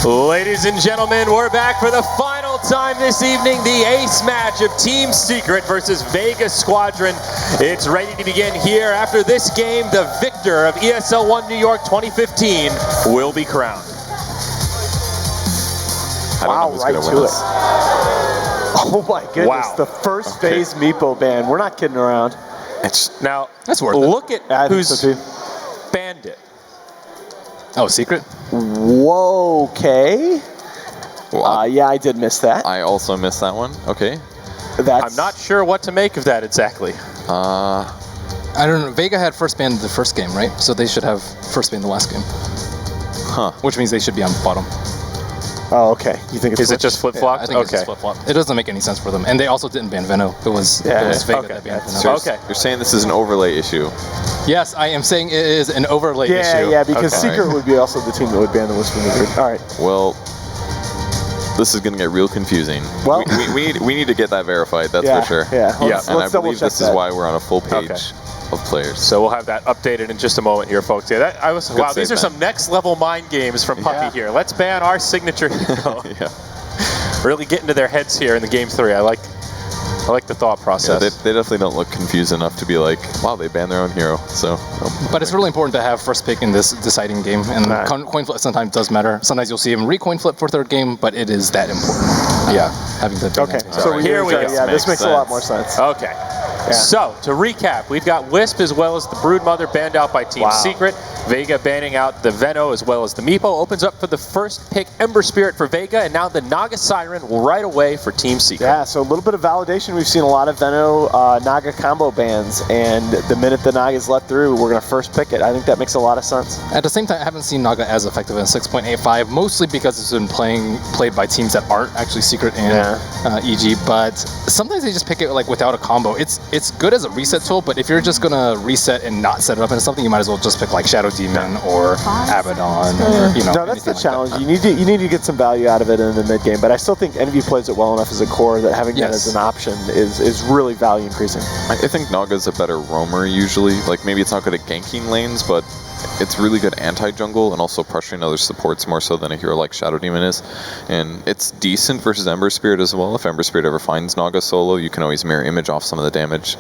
Ladies and gentlemen, we're back for the final time this evening. The ace match of Team Secret versus Vega Squadron. It's ready to begin here. After this game, the victor of ESL One New York 2015 will be crowned. Wow, right to it. Oh my goodness, wow. The first phase Meepo ban. We're not kidding around. Now, that's worth it. Look at who's banned it. Oh, Secret? Whoa, okay. Well, yeah, I did miss that. I also missed that one. Okay. I'm not sure what to make of that exactly. I don't know. Vega had first ban the first game, right? So they should have first ban the last game. Huh. Which means they should be on bottom. Oh, okay. You think it's Is it just flip-flopped? Yeah, I think it's just flip-flopped. It doesn't make any sense for them. And they also didn't ban Veno. It was Vega that banned Veno. So you're saying this is an overlay issue? Yes, I am saying it is an overlay issue. Yeah, because Secret would be also the team that would ban the Whisper Wizard. All right. Well, this is going to get real confusing. Well, we need to get that verified, that's for sure. Yeah, and I believe this is why we're on a full page of players. So we'll have that updated in just a moment here, folks. Yeah, wow, these are some next-level mind games from Puppy here. Let's ban our signature hero. Really get into their heads here in the game 3. I like the thought process. Yeah, they definitely don't look confused enough to be like, wow, they banned their own hero. So, but it's really important to have first pick in this deciding game, and coin flip sometimes does matter. Sometimes you'll see him recoin flip for third game, but it is that important. Having the so here we go. Yeah, this makes a lot more sense. Okay. So, to recap, we've got Wisp as well as the Broodmother banned out by Team Secret. Vega banning out the Veno as well as the Meepo. Opens up for the first pick Ember Spirit for Vega, and now the Naga Siren right away for Team Secret. Yeah, so a little bit of validation. We've seen a lot of Veno Naga combo bans, and the minute the Naga's let through, we're going to first pick it. I think that makes a lot of sense. At the same time, I haven't seen Naga as effective in 6.85, mostly because it's been played by teams that aren't actually Secret and EG, but sometimes they just pick it like without a combo. It's good as a reset tool, but if you're just going to reset and not set it up into something, you might as well just pick like Shadow Demon or Abaddon. Or, you know, no, that's the challenge. You need to get some value out of it in the mid game, but I still think Envy plays it well enough as a core that having that as an option is really value increasing. I think Naga's a better roamer usually. Like maybe it's not good at ganking lanes, but it's really good anti-jungle and also pressuring other supports more so than a hero like Shadow Demon is. And it's decent versus Ember Spirit as well. If Ember Spirit ever finds Naga solo, you can always mirror image off some of the damage.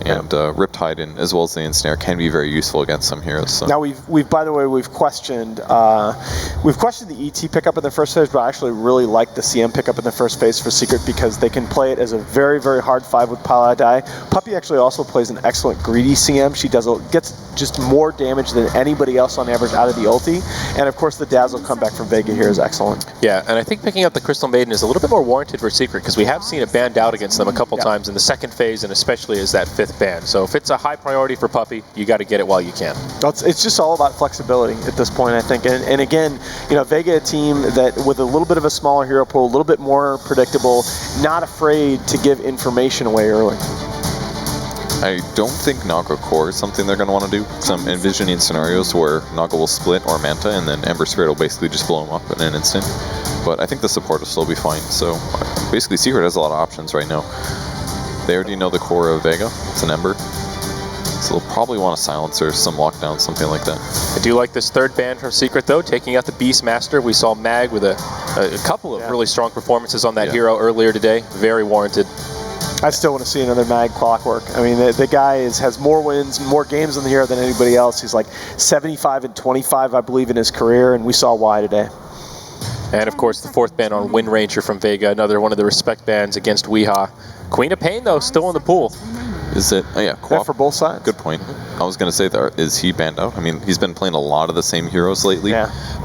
And Riptide and as well as the Ensnare can be very useful against some heroes. So. Now we've by the way we've questioned the ET pickup in the first phase, but I actually really like the CM pickup in the first phase for Secret because they can play it as a very, very hard 5 with Paladai. Puppy actually also plays an excellent greedy CM. She gets just more damage than anybody else on average out of the ulti. And of course the Dazzle comeback from Vega here is excellent. Yeah, and I think picking up the Crystal Maiden is a little bit more warranted for Secret because we have seen it banned out against them a couple times in the second phase and especially as that 5th ban. So if it's a high priority for Puppy, you got to get it while you can. It's just all about flexibility at this point, I think. And again, you know, Vega, a team that with a little bit of a smaller hero pool, a little bit more predictable, not afraid to give information away early. I don't think Naga core is something they're going to want to do. So I'm envisioning scenarios where Naga will split or Manta and then Ember Spirit will basically just blow him up in an instant. But I think the support will still be fine. So basically Secret has a lot of options right now. They already know the core of Vega. It's an Ember. So they'll probably want a silencer, some lockdown, something like that. I do like this third ban from Secret though, taking out the Beastmaster. We saw Mag with a couple of really strong performances on that hero earlier today. Very warranted. I still want to see another Mag Clockwork. I mean, the guy has more wins, more games on the hero than anybody else. He's like 75 and 25, I believe, in his career, and we saw why today. And of course, the 4th ban on Wind Ranger from Vega, another one of the respect bans against Weehaw. Queen of Pain, though, still in the pool. Is it? Oh, yeah, for both sides. Good point. I was going to say, is he banned out? I mean, he's been playing a lot of the same heroes lately,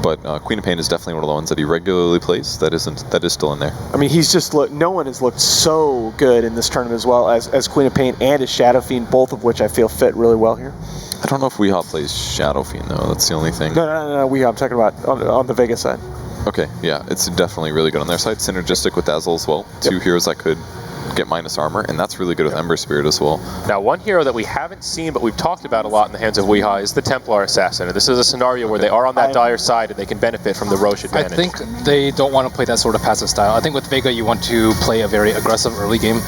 but Queen of Pain is definitely one of the ones that he regularly plays. That is still in there. I mean, he's just no one has looked so good in this tournament as well as Queen of Pain and as Shadow Fiend, both of which I feel fit really well here. I don't know if Weehaw plays Shadow Fiend though. That's the only thing. No, Weehaw. I'm talking about on the Vega side. Okay, yeah, it's definitely really good on their side. Synergistic with Dazzle as well. 2 heroes that could get minus armor, and that's really good with Ember Spirit as well. Now, one hero that we haven't seen, but we've talked about a lot in the hands of Weehaw is the Templar Assassin. And this is a scenario where they are on that dire side and they can benefit from the Roche advantage. I think they don't want to play that sort of passive style. I think with Vega, you want to play a very aggressive early game,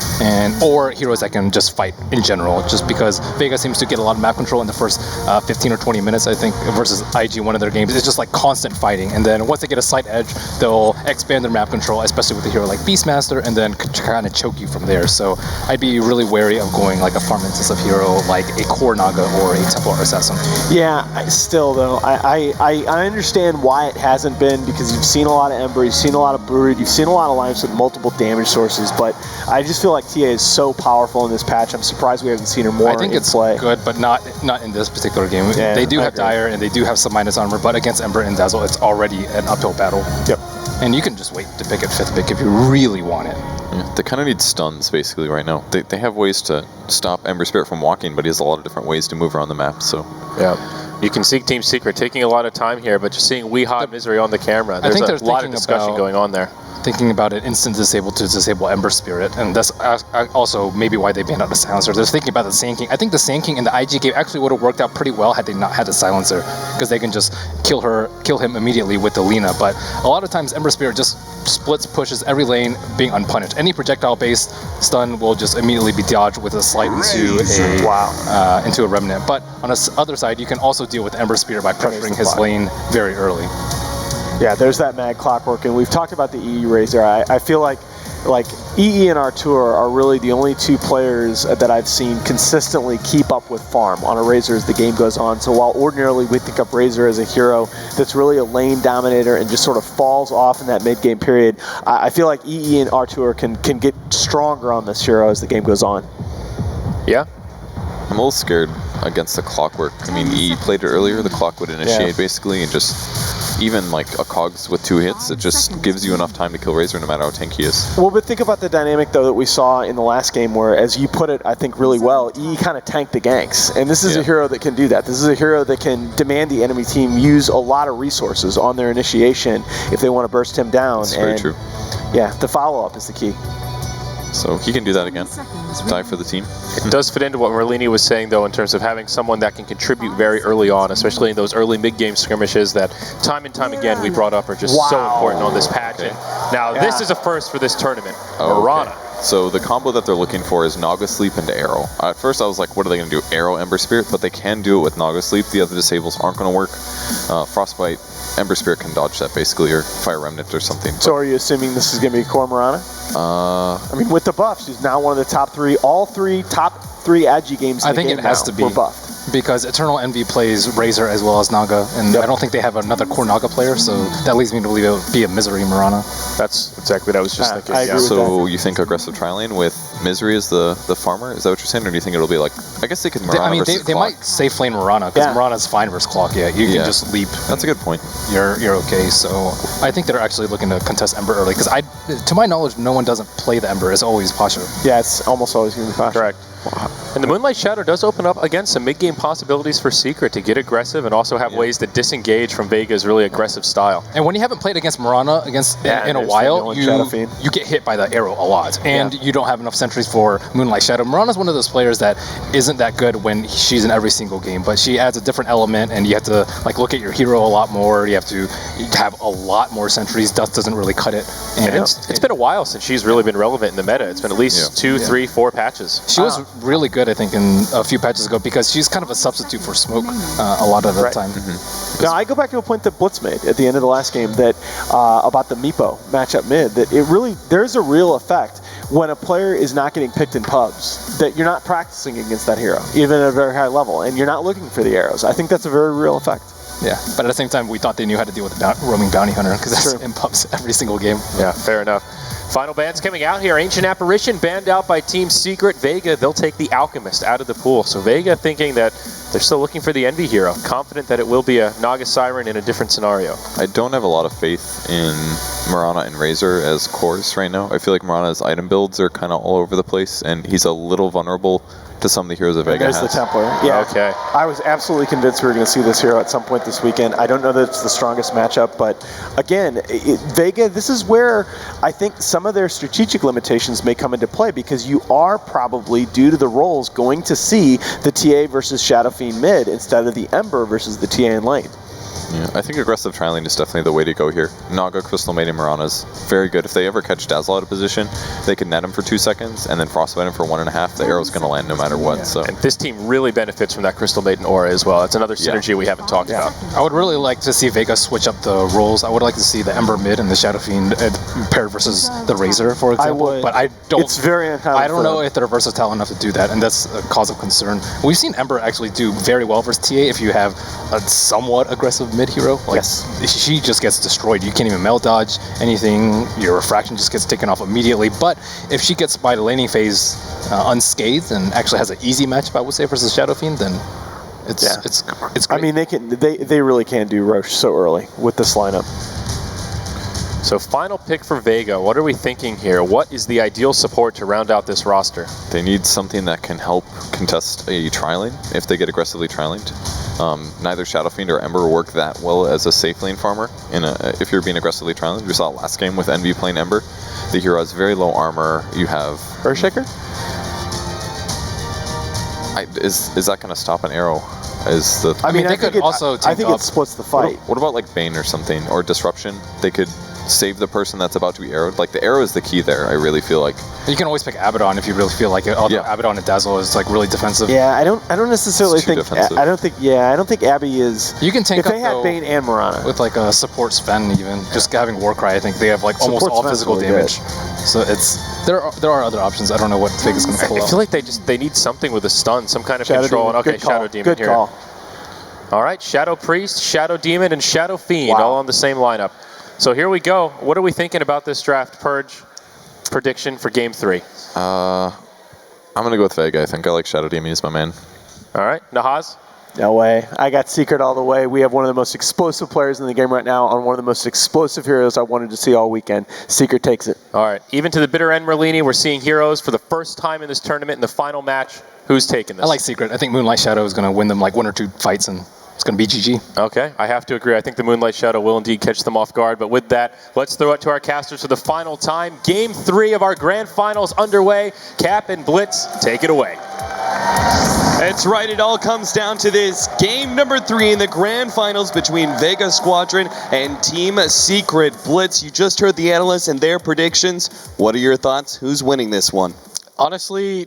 or heroes that can just fight in general, just because Vega seems to get a lot of map control in the first 15 or 20 minutes, I think, versus IG, one of their games. It's just like constant fighting, and then once they get a slight edge, they'll expand their map control, especially with a hero like Beastmaster, and then kind of choke you from there. So I'd be really wary of going like a farm-intensive hero like a core Naga or a Templar Assassin. Yeah, still though, I understand why it hasn't been, because you've seen a lot of Ember, you've seen a lot of Brood, you've seen a lot of lineups with multiple damage sources, but I just feel like TA is so powerful in this patch. I'm surprised we haven't seen her more in play. I think it's good, but not in this particular game. Yeah, they do have Dire and they do have some minus armor, but against Ember and Dazzle, it's already an uphill battle. Yep. And you can just wait to pick it 5th pick if you really want it. Yeah, they kind of need stuns basically right now. They have ways to stop Ember Spirit from walking, but he has a lot of different ways to move around the map. So yeah, you can see Team Secret taking a lot of time here, but just seeing Weehaw and Misery on the camera, there's a lot of discussion going on there. Thinking about it, instant disable to disable Ember Spirit, and that's also maybe why they banned out the Silencer. They're thinking about the Sand King. I think the Sand King in the IG game actually would have worked out pretty well had they not had the Silencer, because they can just kill him immediately with the Lina. But a lot of times Ember Spirit just splits, pushes every lane, being unpunished. Any projectile-based stun will just immediately be dodged with a slide into a Remnant. But on the other side, you can also deal with Ember Spirit by pressuring his lane very early. Yeah, there's that mad clockwork, and we've talked about the EE Razor. I feel like EE and Artur are really the only two players that I've seen consistently keep up with farm on a Razor as the game goes on. So while ordinarily we think of Razor as a hero that's really a lane dominator and just sort of falls off in that mid-game period, I feel like EE and Artur can get stronger on this hero as the game goes on. Yeah. I'm a little scared against the clockwork. I mean, EE played it earlier, the clock would initiate basically, and just even like a Cogs with 2 hits, it just gives you enough time to kill Razor no matter how tanky he is. Well, but think about the dynamic though that we saw in the last game where, as you put it, I think really well, EE kind of tanked the ganks. And this is a hero that can do that. This is a hero that can demand the enemy team use a lot of resources on their initiation if they want to burst him down. That's very true. Yeah, the follow-up is the key. So he can do that again. Die for the team. It does fit into what Merlini was saying, though, in terms of having someone that can contribute very early on, especially in those early mid-game skirmishes that time and time again we brought up are just so important on this patch. And now, this is a first for this tournament. Mirana. Okay. So the combo that they're looking for is Naga Sleep into Arrow. At first I was like, what are they going to do? Arrow, Ember Spirit? But they can do it with Naga Sleep. The other disables aren't going to work. Frostbite, Ember Spirit can dodge that basically, or Fire Remnant or something. So are you assuming this is going to be core Mirana? I mean, with the buffs, she's now one of the top 3, all 3 top 3 Agi games in the game. I think it has to be buffed. Because Eternal Envy plays Razor as well as Naga, and I don't think they have another core Naga player, so that leads me to believe it would be a Misery Mirana. That's exactly what I was just thinking. I agree with so you think aggressive tri-lane with Misery as the farmer? Is that what you're saying, or do you think it'll be like, I guess they could Mirana versus they might safe lane Mirana, because Mirana's fine versus Clock. You can just leap. That's a good point. You're okay. So I think they're actually looking to contest Ember early, because to my knowledge, no one doesn't play the Ember. It's always Pasha. Yeah, it's almost always going to be Pasha. Correct. And the Moonlight Shadow does open up, again, some mid-game possibilities for Secret to get aggressive and also have ways to disengage from Vega's really aggressive style. And when you haven't played against Mirana in a while, you get hit by the arrow a lot. And you don't have enough sentries for Moonlight Shadow. Mirana's one of those players that isn't that good when she's in every single game, but she adds a different element, and you have to like look at your hero a lot more. You have to have a lot more sentries. Dust doesn't really cut it. And it's been a while since she's really been relevant in the meta. It's been at least 2, 3, 4 patches. She was really good, I think, in a few patches ago, because she's kind of a substitute for Smoke a lot of the time. Now, I go back to a point that Blitz made at the end of the last game that about the Meepo matchup mid, that there's a real effect when a player is not getting picked in pubs, that you're not practicing against that hero, even at a very high level, and you're not looking for the arrows. I think that's a very real effect. Yeah, but at the same time, we thought they knew how to deal with the roaming bounty hunter, because that's in pubs every single game. Yeah, fair enough. Final bans coming out here. Ancient Apparition banned out by Team Secret. Vega, they'll take the Alchemist out of the pool. So Vega thinking that they're still looking for the Envy hero, confident that it will be a Naga Siren in a different scenario. I don't have a lot of faith in Mirana and Razor as cores right now. I feel like Mirana's item builds are kind of all over the place, and he's a little vulnerable to some of the heroes that Vega There's has. the Templar. Yeah. Okay. I was absolutely convinced we were going to see this hero at some point this weekend. I don't know that it's the strongest matchup, but again, Vega, this is where I think some of their strategic limitations may come into play, because you are probably, due to the roles, going to see the TA versus Shadow Fiend mid instead of the Ember versus the TA in lane. Yeah, I think aggressive trialing is definitely the way to go here. Naga, Crystal Maiden, Mirana is very good. If they ever catch Dazzle out of position, they can net him for 2 seconds and then frostbite him for 1.5. The arrow's going to land no matter what. So. And this team really benefits from that Crystal Maiden aura as well. It's another synergy we haven't talked about. I would really like to see Vega switch up the roles. I would like to see the Ember mid and the Shadow Fiend paired versus the Razor, for example. I would. But I don't. It's very uncommon. I don't know if they're versatile enough to do that, and that's a cause of concern. We've seen Ember actually do very well versus TA if you have a somewhat aggressive mid hero. Like, yes. She just gets destroyed. You can't even melt dodge anything. Your refraction just gets taken off immediately. But if she gets by the laning phase unscathed and actually has an easy matchup, I would say, versus Shadow Fiend, then it's great. I mean, they really can do Roche so early with this lineup. So final pick for Vega. What are we thinking here? What is the ideal support to round out this roster? They need something that can help contest a tri-lane if they get aggressively tri-laned. Neither Shadow Fiend or Ember work that well as a safe lane farmer if you're being aggressively tri-laned. We saw it last game with Envy playing Ember. The hero has very low armor. You have Earthshaker? Is that going to stop an arrow? I mean, they could also take I think it splits the fight. What about like Bane or something, or Disruption? They could save the person that's about to be arrowed. Like, the arrow is the key there, I really feel like. You can always pick Abaddon if you really feel like it. Although Abaddon and Dazzle is like really defensive. Yeah, I don't necessarily think. defensive. I don't think Abby is. You can tank if they up, had though, Bane and Mirana with like a support Sven, even just having Warcry. I think they have like almost Support all Sven's physical really damage. So there are other options. I don't know what Vega's going to pull I out. feel like they need something with a stun, some kind of Shadow control. Demon. And okay, Good call. Shadow Demon Good here. call. All right, Shadow Priest, Shadow Demon, and Shadow Fiend Wow. all on the same lineup. So here we go. What are we thinking about this draft, Purge? Prediction for Game 3. I'm going to go with Vega. I think I like Shadow Demon as my man. All right, Nahaz? No way. I got Secret all the way. We have one of the most explosive players in the game right now on one of the most explosive heroes I wanted to see all weekend. Secret takes it. All right, even to the bitter end, Merlini, we're seeing heroes for the first time in this tournament in the final match. Who's taking this? I like Secret. I think Moonlight Shadow is going to win them like 1 or 2 fights, and it's going to be GG. Okay, I have to agree. I think the Moonlight Shadow will indeed catch them off guard. But with that, let's throw it to our casters for the final time. Game 3 of our grand finals underway. Cap and Blitz, take it away. That's right, it all comes down to this. Game number 3 in the grand finals between Vega Squadron and Team Secret. Blitz, you just heard the analysts and their predictions. What are your thoughts? Who's winning this one? Honestly,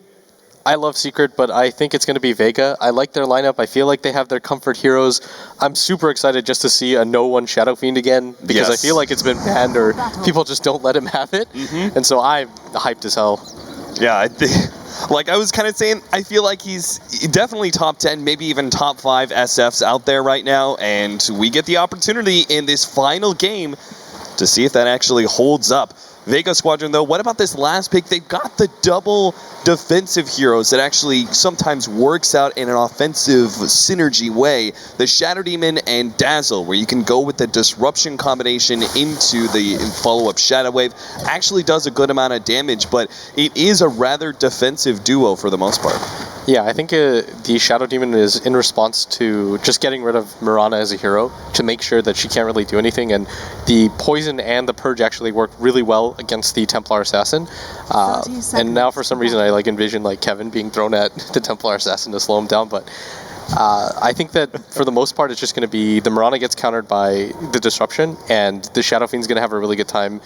I love Secret, but I think it's going to be Vega. I like their lineup. I feel like they have their comfort heroes. I'm super excited just to see a no-one Shadow Fiend again, because I feel like it's been banned or people just don't let him have it. And so I'm hyped as hell. Yeah, I think, like I was kind of saying, I feel like he's definitely top 10, maybe even top 5 SFs out there right now, and we get the opportunity in this final game to see if that actually holds up. Vega Squadron, though, what about this last pick? They've got the double defensive heroes that actually sometimes works out in an offensive synergy way. The Shadow Demon and Dazzle, where you can go with the Disruption combination into the follow-up Shadow Wave, actually does a good amount of damage, but it is a rather defensive duo for the most part. Yeah, I think the Shadow Demon is in response to just getting rid of Mirana as a hero to make sure that she can't really do anything, and the Poison and the Purge actually work really well against the Templar Assassin. And now for some reason I envision Kevin being thrown at the Templar Assassin to slow him down, but I think that for the most part it's just going to be the Mirana gets countered by the Disruption, and the Shadow Fiend's going to have a really good time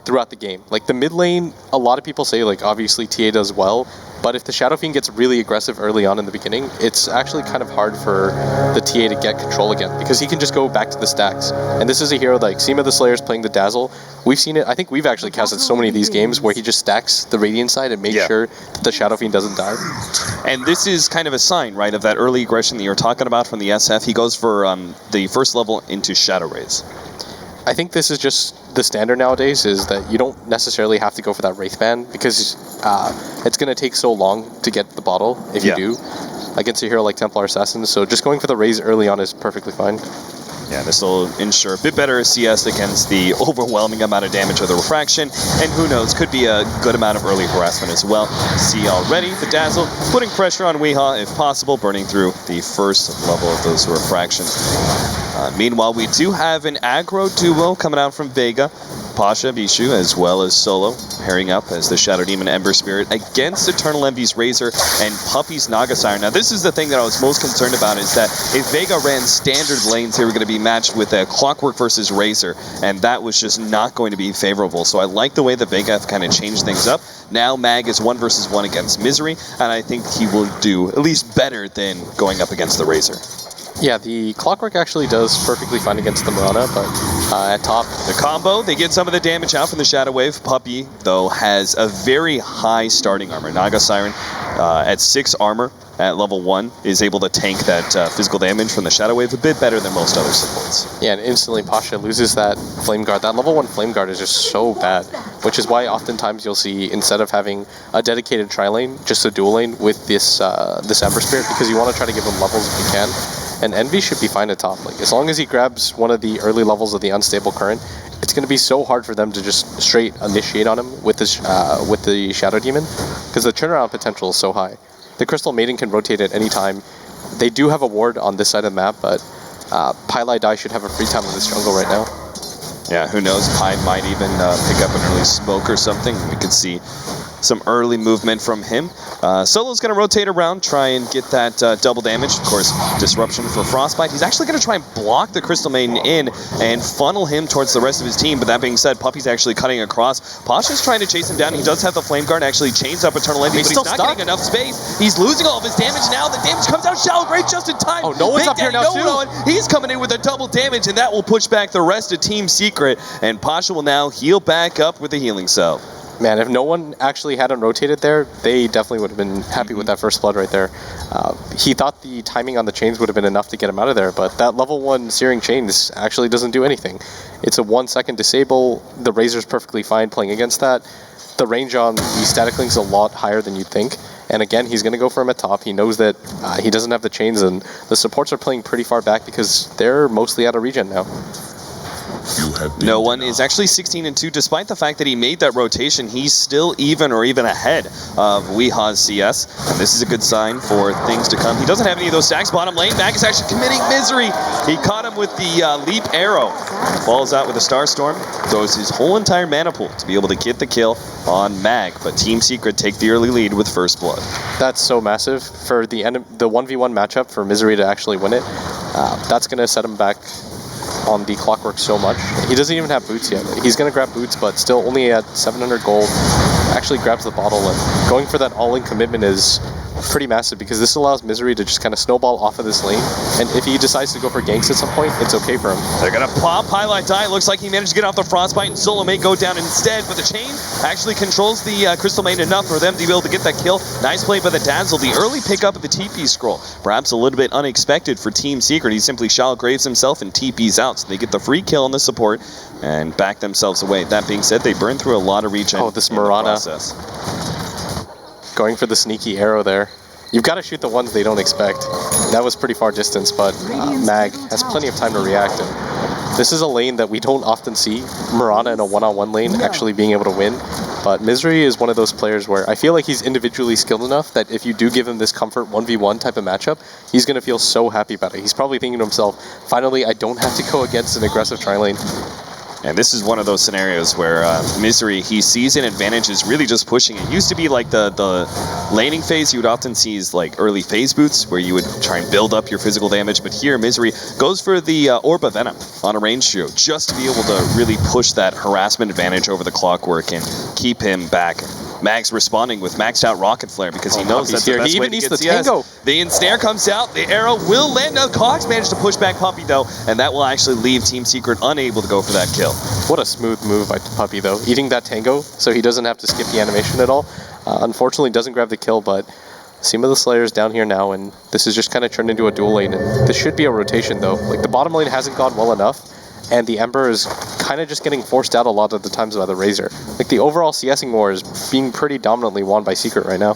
throughout the game. Like the mid lane, a lot of people say obviously TA does well, but if the Shadow Fiend gets really aggressive early on in the beginning, it's actually kind of hard for the TA to get control again, because he can just go back to the stacks. And this is a hero like Seema the Slayer is playing the Dazzle. We've seen it, I think we've actually casted so many of these games where he just stacks the Radiant side and makes sure that the Shadow Fiend doesn't die. And this is kind of a sign, right, of that early aggression that you're talking about from the SF. He goes for the first level into Shadow Rays. I think this is just the standard nowadays, is that you don't necessarily have to go for that Wraith ban, because it's going to take so long to get the bottle if you do against a hero like Templar Assassin. So just going for the Rays early on is perfectly fine. Yeah, this will ensure a bit better CS against the overwhelming amount of damage of the refraction, and who knows, could be a good amount of early harassment as well. See already the Dazzle putting pressure on Weehaw if possible, burning through the first level of those refractions. Meanwhile, we do have an aggro duo coming out from Vega. Pasha, Bishu, as well as Solo, pairing up as the Shadow Demon Ember Spirit against Eternal Envy's Razor and Puppy's Naga Siren. Now, this is the thing that I was most concerned about, is that if Vega ran standard lanes, they were going to be matched with a Clockwork versus Razor, and that was just not going to be favorable. So I like the way that Vega have kind of changed things up. Now Mag is 1 versus 1 against Misery, and I think he will do at least better than going up against the Razor. Yeah, the Clockwork actually does perfectly fine against the Mirana, but at top... The combo, they get some of the damage out from the Shadow Wave. Puppy, though, has a very high starting armor. Naga Siren, at 6 armor at level 1, is able to tank that physical damage from the Shadow Wave a bit better than most other supports. Yeah, and instantly Pasha loses that Flame Guard. That level 1 Flame Guard is just so bad, which is why oftentimes you'll see, instead of having a dedicated tri-lane, just a dual lane with this Ember Spirit, because you want to try to give him levels if you can. And Envy should be fine at top. Like, as long as he grabs one of the early levels of the Unstable Current, it's going to be so hard for them to just straight initiate on him with this with the Shadow Demon, because the turnaround potential is so high. The Crystal Maiden can rotate at any time. They do have a ward on this side of the map, but Pylai Dai should have a free time in this jungle right now. Yeah, who knows? Pi might even pick up an early smoke or something. We could see some early movement from him. Solo's going to rotate around, try and get that double damage. Of course, disruption for Frostbite. He's actually going to try and block the Crystal Maiden in and funnel him towards the rest of his team. But that being said, Puppy's actually cutting across. Pasha's trying to chase him down. He does have the Flame Guard, actually chains up Eternal Envy, but he's not getting enough space. He's losing all of his damage now. The damage comes out shallow grave just in time. Oh, no one's up here now too. He's coming in with a double damage, and that will push back the rest of Team Secret. And Pasha will now heal back up with the healing cell. Man, if no one actually hadn't rotated there, they definitely would have been happy with that first blood right there. He thought the timing on the chains would have been enough to get him out of there, but that level 1 Searing Chains actually doesn't do anything. It's a 1-second disable. The Razor's perfectly fine playing against that. The range on the Static Link's a lot higher than you'd think. And again, he's going to go for him at top. He knows that he doesn't have the chains, and the supports are playing pretty far back because they're mostly out of regen now. No one is actually 16-2, despite the fact that he made that rotation. He's still even or even ahead of Weehaw's CS, and this is a good sign for things to come. He doesn't have any of those stacks bottom lane. Mag is actually committing misery. He caught him with the leap arrow. Falls out with a Star Storm, throws his whole entire mana pool to be able to get the kill on Mag, but Team Secret take the early lead with first blood. That's so massive for the 1v1 matchup for Misery to actually win it. That's going to set him back on the Clockwork so much. He doesn't even have boots yet. He's going to grab boots, but still only at 700 gold. Actually grabs the bottle, and going for that all-in commitment is pretty massive, because this allows Misery to just kind of snowball off of this lane, and if he decides to go for ganks at some point, it's okay for him. They're going to pop Highlight Die. Looks like he managed to get off the Frostbite, and Solo may go down instead, but the chain actually controls the Crystal Maiden enough for them to be able to get that kill. Nice play by the Dazzle. The early pickup of the TP scroll, perhaps a little bit unexpected for Team Secret. He simply shallow graves himself and TPs out, so they get the free kill on the support and back themselves away. That being said, they burn through a lot of regen. Oh, this Mirana going for the sneaky arrow there. You've got to shoot the ones they don't expect. That was pretty far distance, but Mag has plenty of time to react. And this is a lane that we don't often see Mirana in a one-on-one lane actually being able to win. But Misery is one of those players where I feel like he's individually skilled enough that if you do give him this comfort 1v1 type of matchup, he's going to feel so happy about it. He's probably thinking to himself, finally, I don't have to go against an aggressive tri-lane. And this is one of those scenarios where Misery, he sees an advantage is really just pushing. It used to be like the laning phase, you would often see is like early phase boots, where you would try and build up your physical damage. But here, Misery goes for the Orb of Venom on a range show, just to be able to really push that harassment advantage over the Clockwork and keep him back. Mag's responding with maxed out Rocket Flare because he knows that's the best way to get CS. The ensnare comes out, the arrow will land. Now Cox managed to push back Puppy though, and that will actually leave Team Secret unable to go for that kill. What a smooth move by Puppy though, eating that tango so he doesn't have to skip the animation at all. Unfortunately doesn't grab the kill, but Seam of the Slayer is down here now, and this is just kind of turned into a dual lane. And this should be a rotation though. Like, the bottom lane hasn't gone well enough, and the Ember is kind of just getting forced out a lot of the times by the Razor. Like, the overall CSing war is being pretty dominantly won by Secret right now.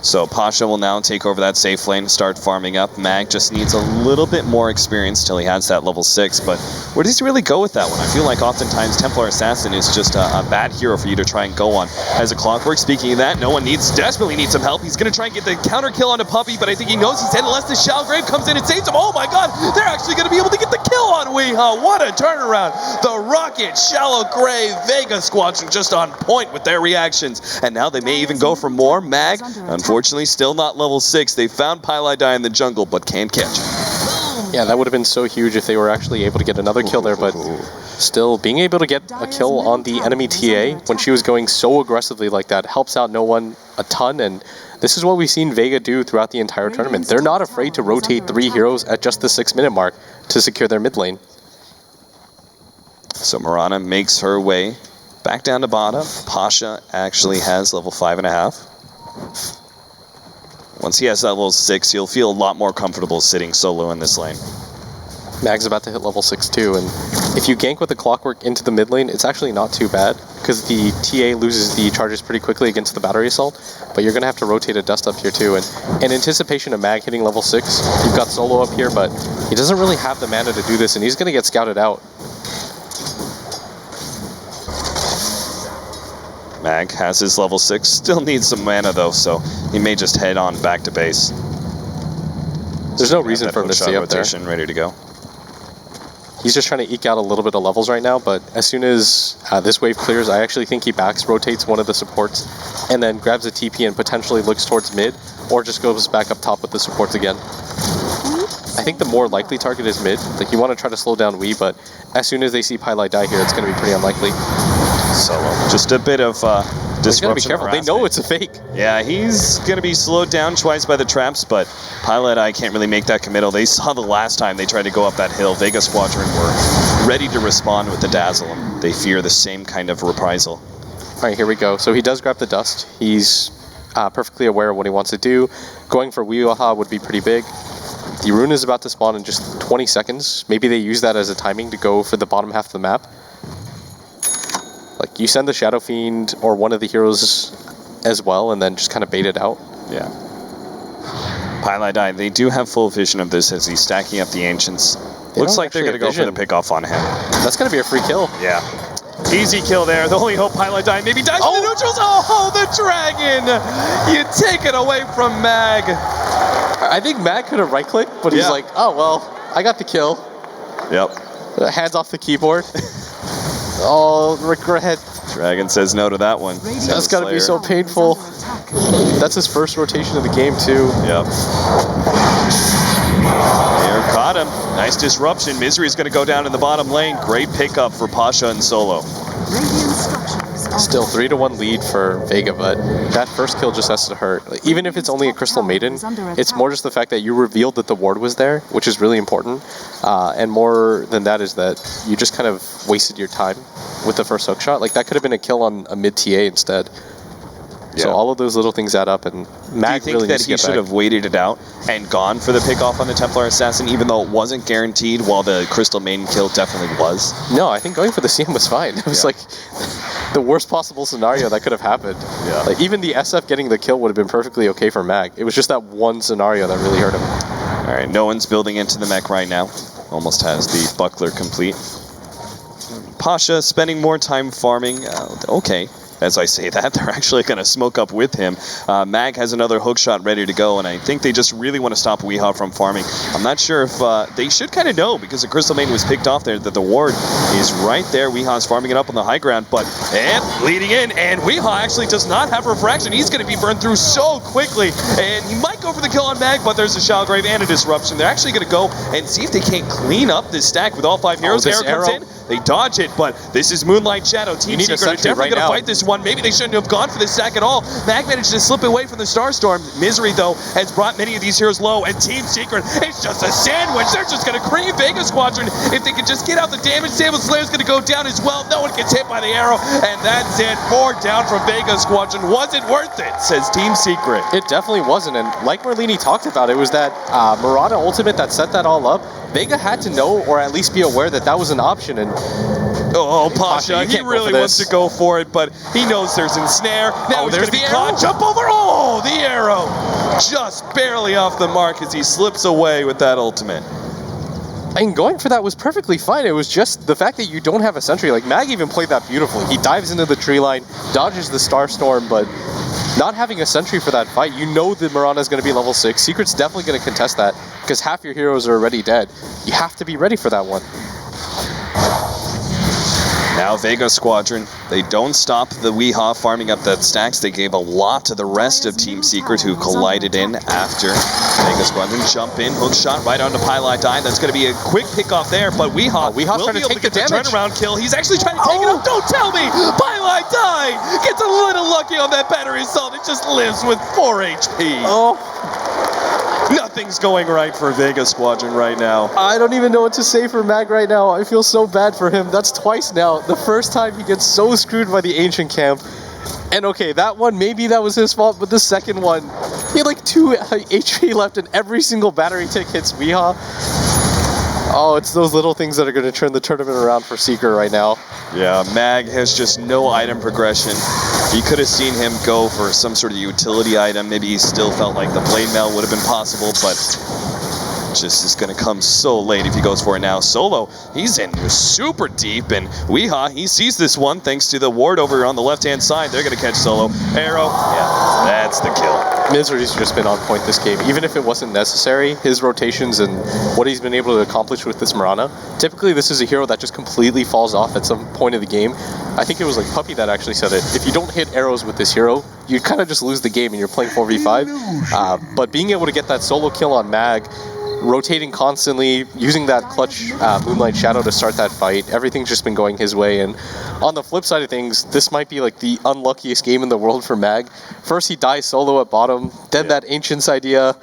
So Pasha will now take over that safe lane, start farming up. Mag just needs a little bit more experience till he has that level 6, but where does he really go with that one? I feel like oftentimes Templar Assassin is just a bad hero for you to try and go on. As a Clockwork, speaking of that, no one desperately needs some help. He's going to try and get the counter kill onto Puppey, but I think he knows he's dead unless the Shalgrave comes in and saves him. Oh my god, they're actually going to be able to get the kill on Weehaw. What a turnaround. The Rocket, Shallow Grave, Vega Squadron just on point with their reactions. And now they may even go for more. Mag, unfortunately, still not level 6. They found Pylai in the jungle, but can't catch him. Yeah, that would have been so huge if they were actually able to get another kill there, but still, being able to get a kill on the enemy TA when she was going so aggressively like that helps out no one a ton, and this is what we've seen Vega do throughout the entire tournament. They're not afraid to rotate 3 heroes at just the 6-minute mark to secure their mid lane. So Mirana makes her way back down to bottom. Pasha actually has level 5.5. Once he has that level 6, he'll feel a lot more comfortable sitting solo in this lane. Mag's about to hit level 6 too, and if you gank with the Clockwork into the mid lane, it's actually not too bad, because the TA loses the charges pretty quickly against the Battery Assault, but you're going to have to rotate a Dust up here too, and in anticipation of Mag hitting level 6, you've got Solo up here, but he doesn't really have the mana to do this, and he's going to get scouted out. Mag has his level 6, still needs some mana though, so he may just head on back to base. There's no reason for him to stay up there. Ready to go. He's just trying to eke out a little bit of levels right now, but as soon as this wave clears, I actually think he rotates one of the supports, and then grabs a TP and potentially looks towards mid, or just goes back up top with the supports again. I think the more likely target is mid. Like, you want to try to slow down Wii, but as soon as they see Pylai die here, it's going to be pretty unlikely. Solo. Just a bit of disruption. Gotta be careful. They know it's a fake. Yeah, he's going to be slowed down twice by the traps, but Pylai can't really make that committal. They saw the last time they tried to go up that hill. Vega Squadron were ready to respond with the Dazzle, and they fear the same kind of reprisal. All right, here we go. So he does grab the Dust. He's perfectly aware of what he wants to do. Going for Weehaw would be pretty big. The rune is about to spawn in just 20 seconds. Maybe they use that as a timing to go for the bottom half of the map. Like, you send the Shadow Fiend or one of the heroes as well, and then just kind of bait it out. Yeah. Pylai, they do have full vision of this as he's stacking up the Ancients. Looks like they're going to go for the pickoff on him. That's going to be a free kill. Yeah. Easy kill there. The only hope Pylai maybe dies in the neutrals. Oh, the dragon! You take it away from Mag. I think Mag could have right-clicked, but he's like, oh, well, I got the kill. Yep. Hands off the keyboard. Oh, regret. Dragon says no to that one. That's got to be so painful. That's his first rotation of the game, too. Yep. Air caught him. Nice disruption. Misery is going to go down in the bottom lane. Great pickup for Pasha and Solo. Still 3-1 lead for Vega, but that first kill just has to hurt. Like, even if it's only a Crystal Maiden, it's more just the fact that you revealed that the ward was there, which is really important. And more than that is that you just kind of wasted your time with the first hook shot. Like, that could have been a kill on a mid TA instead. Yeah. So all of those little things add up, and Mag really needs to get back. Do you think that he should have waited it out and gone for the pickoff on the Templar Assassin, even though it wasn't guaranteed, while the Crystal Maiden kill definitely was? No, I think going for the CM was fine. It was like the worst possible scenario that could have happened. Yeah. Like, even the SF getting the kill would have been perfectly okay for Mag. It was just that one scenario that really hurt him. All right, no one's building into the mech right now. Almost has the buckler complete. Pasha spending more time farming. Okay. As I say that, they're actually going to smoke up with him. Mag has another hook shot ready to go, and I think they just really want to stop Weehaw from farming. I'm not sure if they should kind of know, because the Crystal Maiden was picked off there, that the ward is right there. Weehaw's farming it up on the high ground, and leading in, and Weehaw actually does not have refraction. He's going to be burned through so quickly, and he might go for the kill on Mag, but there's a Shalgrave and a disruption. They're actually going to go and see if they can't clean up this stack with all 5 heroes. Arrow comes in. They dodge it, but this is Moonlight Shadow. Team Secret are definitely going to fight this one. Maybe they shouldn't have gone for this stack at all. Mag managed to slip away from the Starstorm. Misery, though, has brought many of these heroes low, and Team Secret, it's just a sandwich. They're just going to cream Vega Squadron. If they can just get out the damage, Sable Slayer's going to go down as well. No one gets hit by the arrow, and that's it. 4 down from Vega Squadron. Was it worth it, says Team Secret. It definitely wasn't, and like Merlini talked about, it was that Murata ultimate that set that all up. Vega had to know, or at least be aware that that was an option. And oh, Pasha, Pasha, you he can't go really for wants this. to go for it, but he knows there's ensnare. Now he's there's gonna be the caught. arrow. Jump over. Oh, the arrow. Just barely off the mark as he slips away with that ultimate. I mean, going for that was perfectly fine. It was just the fact that you don't have a sentry. Like, Mag even played that beautifully. He dives into the tree line, dodges the Star Storm, but not having a sentry for that fight, you know that Mirana is going to be level 6. Secret's definitely going to contest that because half your heroes are already dead. You have to be ready for that one. Now Vega Squadron, they don't stop the Weehaw farming up that stacks. They gave a lot to the rest of Team Secret who collided in after Vega Squadron. Jump in, hook shot right onto Pylite Die. That's going to be a quick pick off there, but Weehaw will trying be to able take to get the the damage. turnaround kill. He's actually trying to take it up. Don't tell me! Pylite Die gets a little lucky on that battery assault. It just lives with 4 HP. Oh, Nothing's going right for Vega Squadron right now. I don't even know what to say for Mag right now. I feel so bad for him. That's twice now. The first time he gets so screwed by the Ancient Camp. And okay, that one, maybe that was his fault, but the second one, he had like 2 HP left and every single battery tick hits Weehaw. Oh, it's those little things that are going to turn the tournament around for Secret right now. Yeah, Mag has just no item progression. You could have seen him go for some sort of utility item. Maybe he still felt like the blade mail would have been possible, but just is going to come so late if he goes for it now. Solo, he's in super deep, and Weehaw, he sees this one thanks to the ward over on the left-hand side. They're going to catch Solo. Arrow, yeah, that's the kill. Misery's just been on point this game. Even if it wasn't necessary, his rotations and what he's been able to accomplish with this Mirana, typically this is a hero that just completely falls off at some point of the game. I think it was like Puppy that actually said it. If you don't hit arrows with this hero, you kind of just lose the game and you're playing 4v5. But being able to get that solo kill on Mag, rotating constantly, using that clutch Moonlight Shadow to start that fight, everything's just been going his way. And on the flip side of things, this might be like the unluckiest game in the world for Mag. First he dies solo at bottom, then that Ancients idea,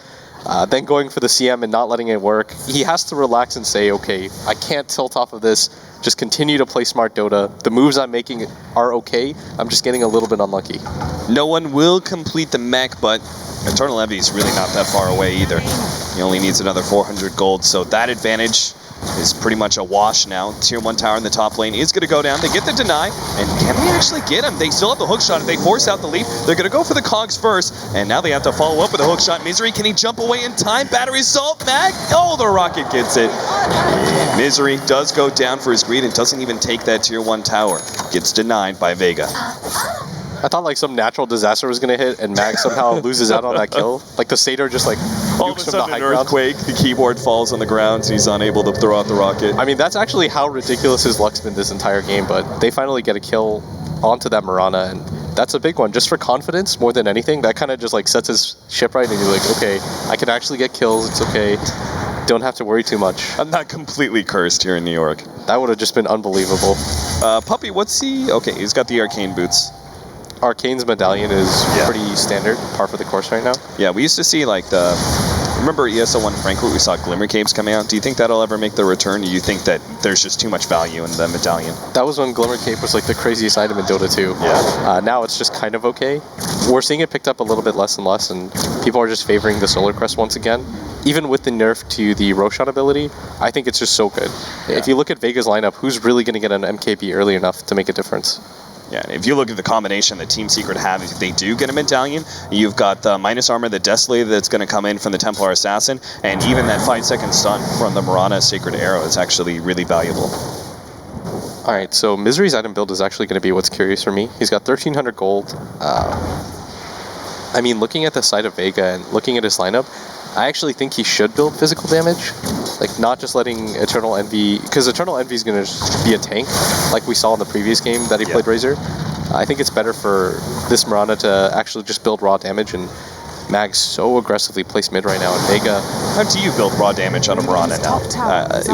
then going for the CM and not letting it work. He has to relax and say, okay, I can't tilt off of this, just continue to play smart Dota. The moves I'm making are okay, I'm just getting a little bit unlucky. No one will complete the mech, but Eternal Envy is really not that far away either. He only needs another 400 gold, so that advantage is pretty much a wash now. Tier 1 tower in the top lane is going to go down. They get the deny, and can they actually get him? They still have the hook shot. If they force out the leap, they're going to go for the cogs first, and now they have to follow up with a hook shot. Misery, can he jump away in time? Battery assault, Mag? Oh, the rocket gets it. Misery does go down for his greed and doesn't even take that tier 1 tower. Gets denied by Vega. I thought like some natural disaster was going to hit and Mag somehow loses out on that kill. Like the Satyr just like all of a nukes from the sudden high an ground. earthquake, the keyboard falls on the ground, and he's unable to throw out the rocket. I mean, that's actually how ridiculous his luck's been this entire game, but they finally get a kill onto that Mirana, and that's a big one. Just for confidence, more than anything, that kind of just like sets his ship right, and you're like, okay, I can actually get kills, it's okay. Don't have to worry too much. I'm not completely cursed here in New York. That would have just been unbelievable. Puppy, what's he? Okay, he's got the arcane boots. Arcane's medallion is pretty standard, par for the course right now. Yeah, we used to see like remember ESL One Frankfurt, we saw Glimmer Capes coming out. Do you think that'll ever make the return? Or do you think that there's just too much value in the medallion? That was when Glimmer Cape was like the craziest item in Dota 2. Yeah. Now it's just kind of okay. We're seeing it picked up a little bit less and less, and people are just favoring the Solar Crest once again. Even with the nerf to the Roshan ability, I think it's just so good. Yeah. If you look at Vega's lineup, who's really going to get an MKB early enough to make a difference? Yeah, if you look at the combination that Team Secret have, if they do get a medallion, you've got the minus armor, the Desolator that's going to come in from the Templar Assassin, and even that 5-second stun from the Mirana Sacred Arrow is actually really valuable. Alright, so Misery's item build is actually going to be what's curious for me. He's got 1,300 gold. I mean, looking at the side of Vega and looking at his lineup, I actually think he should build physical damage. Like, not just letting Eternal Envy, because Eternal Envy is going to be a tank, like we saw in the previous game that he played Razor. I think it's better for this Mirana to actually just build raw damage, and Mag's so aggressively placed mid right now, and Vega... How do you build raw damage on a Mirana now?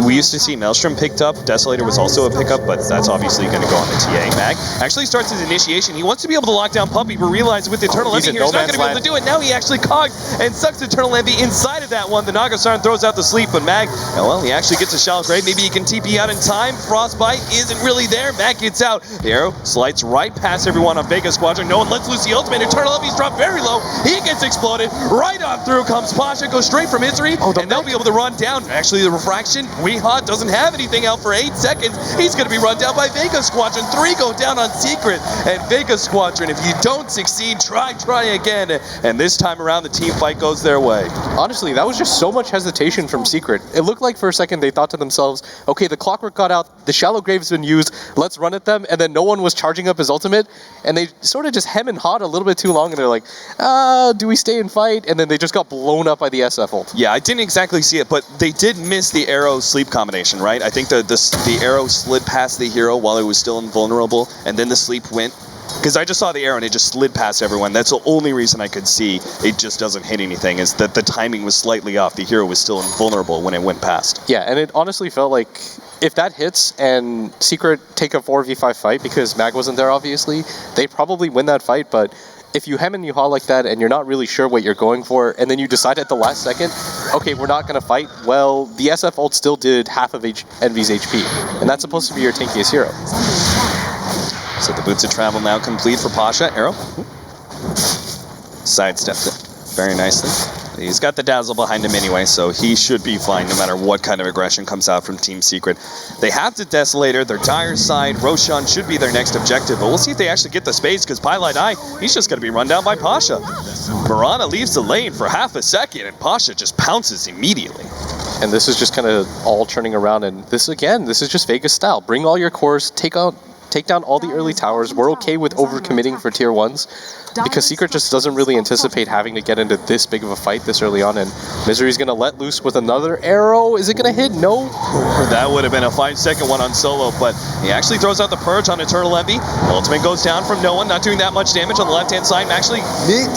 We used to see Maelstrom picked up, Desolator was also a pickup, but that's obviously going to go on the TA. Mag actually starts his initiation. He wants to be able to lock down Puppy, but realizes with Eternal Envy here, he's not going to be able to do it. Now he actually cogs and sucks Eternal Envy inside of that one. The Nagasarn throws out the sleep, but Mag, well, he actually gets a Shallow Grave. Maybe he can TP out in time. Frostbite isn't really there. Mag gets out. The arrow slides right past everyone on Vega Squadron. No one lets loose the ultimate. Eternal Envy's dropped very low. He gets exposed. exploded. Right on through comes Pasha, goes straight for Misery, and they'll be able to run down. Actually, the refraction, Weehaw doesn't have anything out for 8 seconds. He's going to be run down by Vega Squadron. 3 go down on Secret, and Vega Squadron, if you don't succeed, try again. And this time around, the team fight goes their way. Honestly, that was just so much hesitation from Secret. It looked like for a second they thought to themselves, okay, the Clockwork got out, the Shallow Grave's been used, let's run at them, and then no one was charging up his ultimate, and they sort of just hem and hawed a little bit too long, and they're like, do we stay and fight? And then they just got blown up by the SF ult. Yeah, I didn't exactly see it, but they did miss the arrow sleep combination, right? I think the arrow slid past the hero while it was still invulnerable, and then the sleep went. Because I just saw the arrow and it just slid past everyone. That's the only reason I could see it just doesn't hit anything, is that the timing was slightly off. The hero was still invulnerable when it went past. Yeah, and it honestly felt like if that hits and Secret take a 4v5 fight, because Mag wasn't there obviously, they probably win that fight, but if you hem and you haw like that and you're not really sure what you're going for, and then you decide at the last second, okay, we're not going to fight, well, the SF ult still did half of Envy's HP, and that's supposed to be your tankiest hero. So the boots of travel now complete for Pasha. Arrow. Sidestepped it very nicely. He's got the dazzle behind him anyway, so he should be fine no matter what kind of aggression comes out from Team Secret. They have the Desolator, their dire side. Roshan should be their next objective, but we'll see if they actually get the space, because Pylite Eye, he's just going to be run down by Pasha. Mirana leaves the lane for half a second, and Pasha just pounces immediately. And this is just kind of all turning around, and this is just Vegas style. Bring all your cores, take down all the early towers. We're okay with overcommitting for tier 1s. Because Secret just doesn't really anticipate having to get into this big of a fight this early on, and Misery's going to let loose with another arrow. Is it going to hit? No. That would have been a 5-second one on Solo, but he actually throws out the Purge on Eternal Envy. Ultimate goes down from no one, not doing that much damage on the left-hand side, and actually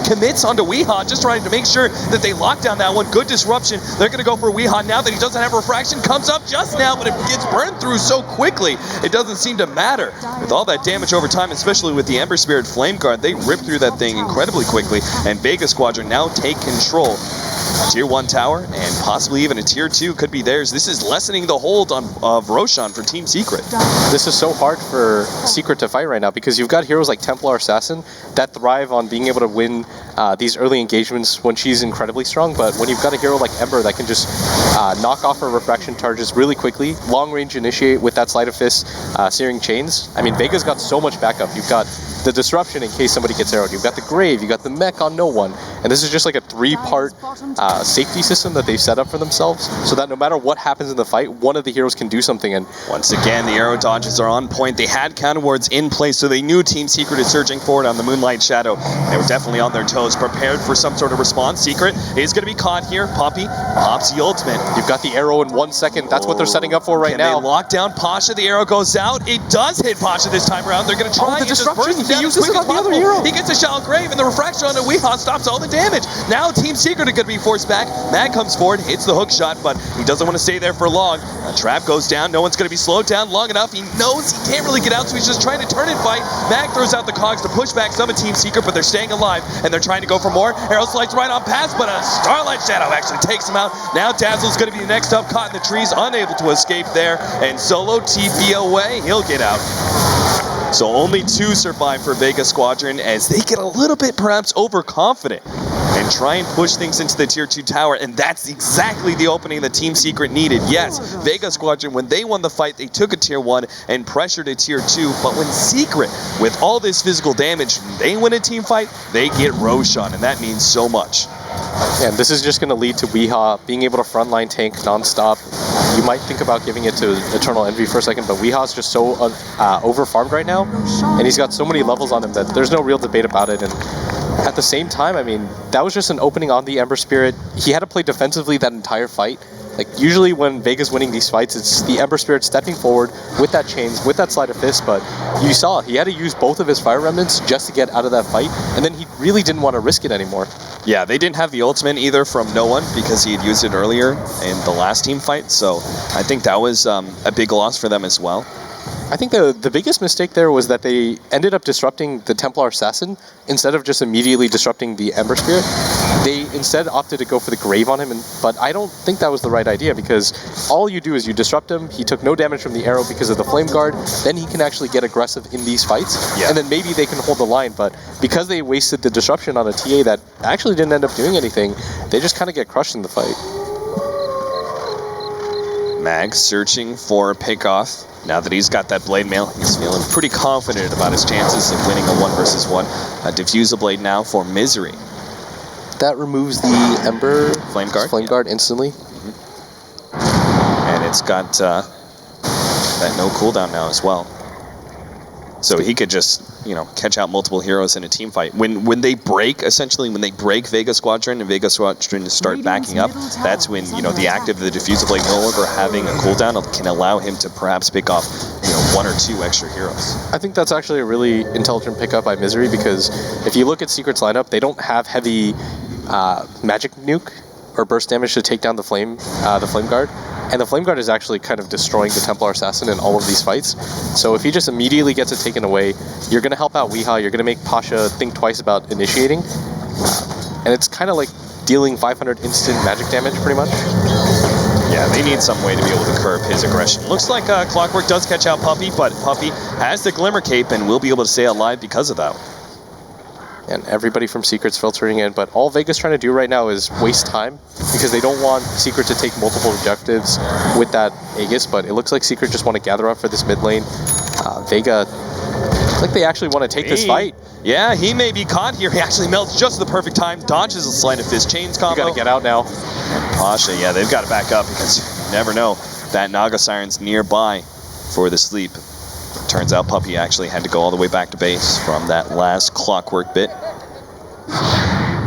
commits onto Weehaw, just trying to make sure that they lock down that one. Good disruption. They're going to go for Weehaw now that he doesn't have refraction. Comes up just now, but it gets burned through so quickly, it doesn't seem to matter. With all that damage over time, especially with the Ember Spirit Flame Guard, they rip through that thing incredibly quickly, and Vega Squadron now take control. A tier 1 tower, and possibly even a tier 2 could be theirs. This is lessening the hold of Roshan for Team Secret. This is so hard for Secret to fight right now, because you've got heroes like Templar Assassin that thrive on being able to win these early engagements when she's incredibly strong, but when you've got a hero like Ember that can just knock off her refraction charges really quickly, long range initiate with that Sleight of Fist, Searing Chains, I mean, Vega's got so much backup. You've got the disruption in case somebody gets arrowed, you've got the Grave, you've got the mech on no one, and this is just like a 3-part safety system that they've set up for themselves, so that no matter what happens in the fight, one of the heroes can do something. And once again, the arrow dodges are on point. They had counter wards in place, so they knew Team Secret is surging forward on the Moonlight Shadow. They were definitely on their toes, prepared for some sort of response. Secret is going to be caught here. Poppy pops the ultimate. You've got the arrow in 1 second. That's what they're setting up for right now. They lock down Pasha. The arrow goes out. It does hit Pasha this time around. They're going to try the and just disruption. burst it down He as uses quick it as on the other possible. hero. He gets a Shallow Grave, and the refraction on the Weehaw stops all the damage. Now Team Secret are going to be forced back. Mag comes forward, hits the hook shot, but he doesn't want to stay there for long. A trap goes down. No one's going to be slowed down long enough. He knows he can't really get out, so he's just trying to turn and fight. Mag throws out the cogs to push back some of Team Secret, but they're staying alive, and they're trying to go for more. Arrow slides right on past, but a Starlight Shadow actually takes him out. Now Dazzle's going to be the next up, caught in the trees, unable to escape there, and Solo TP away. He'll get out. So only 2 survive for Vega Squadron as they get a little bit perhaps overconfident and try and push things into the tier 2 tower, and that's exactly the opening that Team Secret needed. Yes, Vega Squadron, when they won the fight, they took a tier 1 and pressured a tier 2, but when Secret, with all this physical damage, they win a team fight, they get Roshan, and that means so much. And this is just going to lead to Weehaw being able to frontline tank nonstop. You might think about giving it to Eternal Envy for a second, but Weehaw's just so over-farmed right now, and he's got so many levels on him that there's no real debate about it. And at the same time, I mean, that was just an opening on the Ember Spirit. He had to play defensively that entire fight. Like, usually when Vega's winning these fights, it's the Ember Spirit stepping forward with that chains, with that Sleight of Fist, but you saw he had to use both of his Fire Remnants just to get out of that fight, and then he really didn't want to risk it anymore. Yeah, they didn't have the ultimate either from no one because he had used it earlier in the last team fight, so I think that was a big loss for them as well. I think the biggest mistake there was that they ended up disrupting the Templar Assassin instead of just immediately disrupting the Ember Spirit. They instead opted to go for the Grave on him, but I don't think that was the right idea, because all you do is you disrupt him, he took no damage from the arrow because of the Flame Guard, then he can actually get aggressive in these fights, and then maybe they can hold the line, but because they wasted the disruption on a TA that actually didn't end up doing anything, they just kind of get crushed in the fight. Mag searching for a pickoff. Now that he's got that blade mail, he's feeling pretty confident about his chances of winning a 1 versus 1. Diffuse a blade now for Misery. That removes the Ember Flame Guard instantly. And it's got that no cooldown now as well. So he could just, catch out multiple heroes in a team fight. When they break, essentially, when they break Vega Squadron and Vega Squadron start backing up, that's when, the active of the Diffuser Blade no longer having a cooldown can allow him to perhaps pick off, 1 or 2 extra heroes. I think that's actually a really intelligent pickup by Misery, because if you look at Secret's lineup, they don't have heavy magic nuke or burst damage to take down the Flame Guard. And the Flame Guard is actually kind of destroying the Templar Assassin in all of these fights. So if he just immediately gets it taken away, you're going to help out Weeha, you're going to make Pasha think twice about initiating. And it's kind of like dealing 500 instant magic damage, pretty much. Yeah, they need some way to be able to curb his aggression. Looks like Clockwork does catch out Puppey, but Puppey has the Glimmer Cape and will be able to stay alive because of that. And everybody from Secret's filtering in, but all Vega's trying to do right now is waste time, because they don't want Secret to take multiple objectives with that Aegis, but it looks like Secret just want to gather up for this mid lane. Vega, looks like they actually want to take this fight. Yeah, he may be caught here. He actually melts just at the perfect time, dodges a Sleight of Fist Chains combo. You gotta get out now. And Pasha, yeah, they've got to back up, because you never know. That Naga Siren's nearby for the sleep. Turns out Puppey actually had to go all the way back to base from that last Clockwork bit.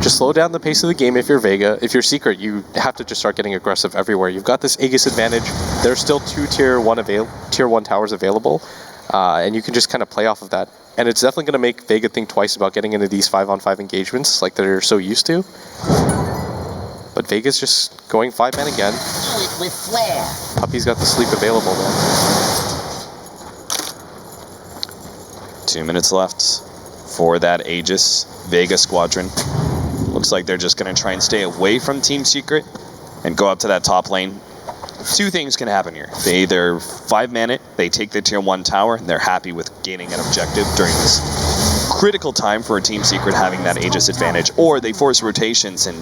Just slow down the pace of the game if you're Vega. If you're Secret, you have to just start getting aggressive everywhere. You've got this Aegis advantage. There's still 2 tier 1 towers available, and you can just kind of play off of that. And it's definitely going to make Vega think twice about getting into these 5-on-5 engagements like they're so used to. But Vega's just going 5-man again. With flair. Puppey's got the sleep available then. 2 minutes left for that Aegis Vega Squadron. Looks like they're just going to try and stay away from Team Secret and go up to that top lane. 2 things can happen here. They either 5-man it, they take the tier 1 tower, and they're happy with gaining an objective during this critical time for a Team Secret having that Aegis advantage, or they force rotations and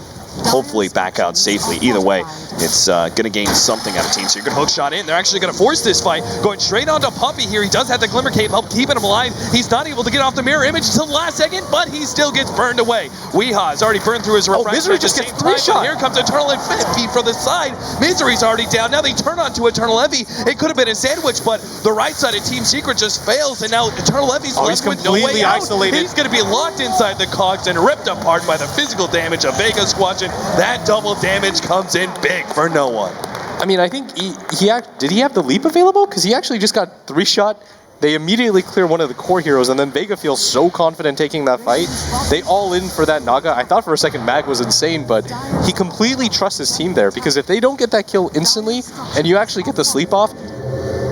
hopefully back out safely. Either way, it's going to gain something out of Team Secret. Hook shot in. They're actually going to force this fight. Going straight onto Puppey here. He does have the Glimmer Cape help keeping him alive. He's not able to get off the mirror image until the last second, but he still gets burned away. Weeha has already burned through his refraction. Misery just gets 3-shot. Here comes Eternal Envy from the side. Misery's already down. Now they turn onto Eternal Envy. It could have been a sandwich, but the right side of Team Secret just fails, and now Eternal Envy's left with no way out. Isolated. He's going to be locked inside the cogs and ripped apart by the physical damage of Vega Squadron. That double damage comes in big for no one. I mean, I think did he have the leap available? Because he actually just got 3-shot. They immediately clear one of the core heroes, and then Vega feels so confident taking that fight. They all in for that Naga. I thought for a second Mag was insane, but he completely trusts his team there, because if they don't get that kill instantly, and you actually get the sleep off,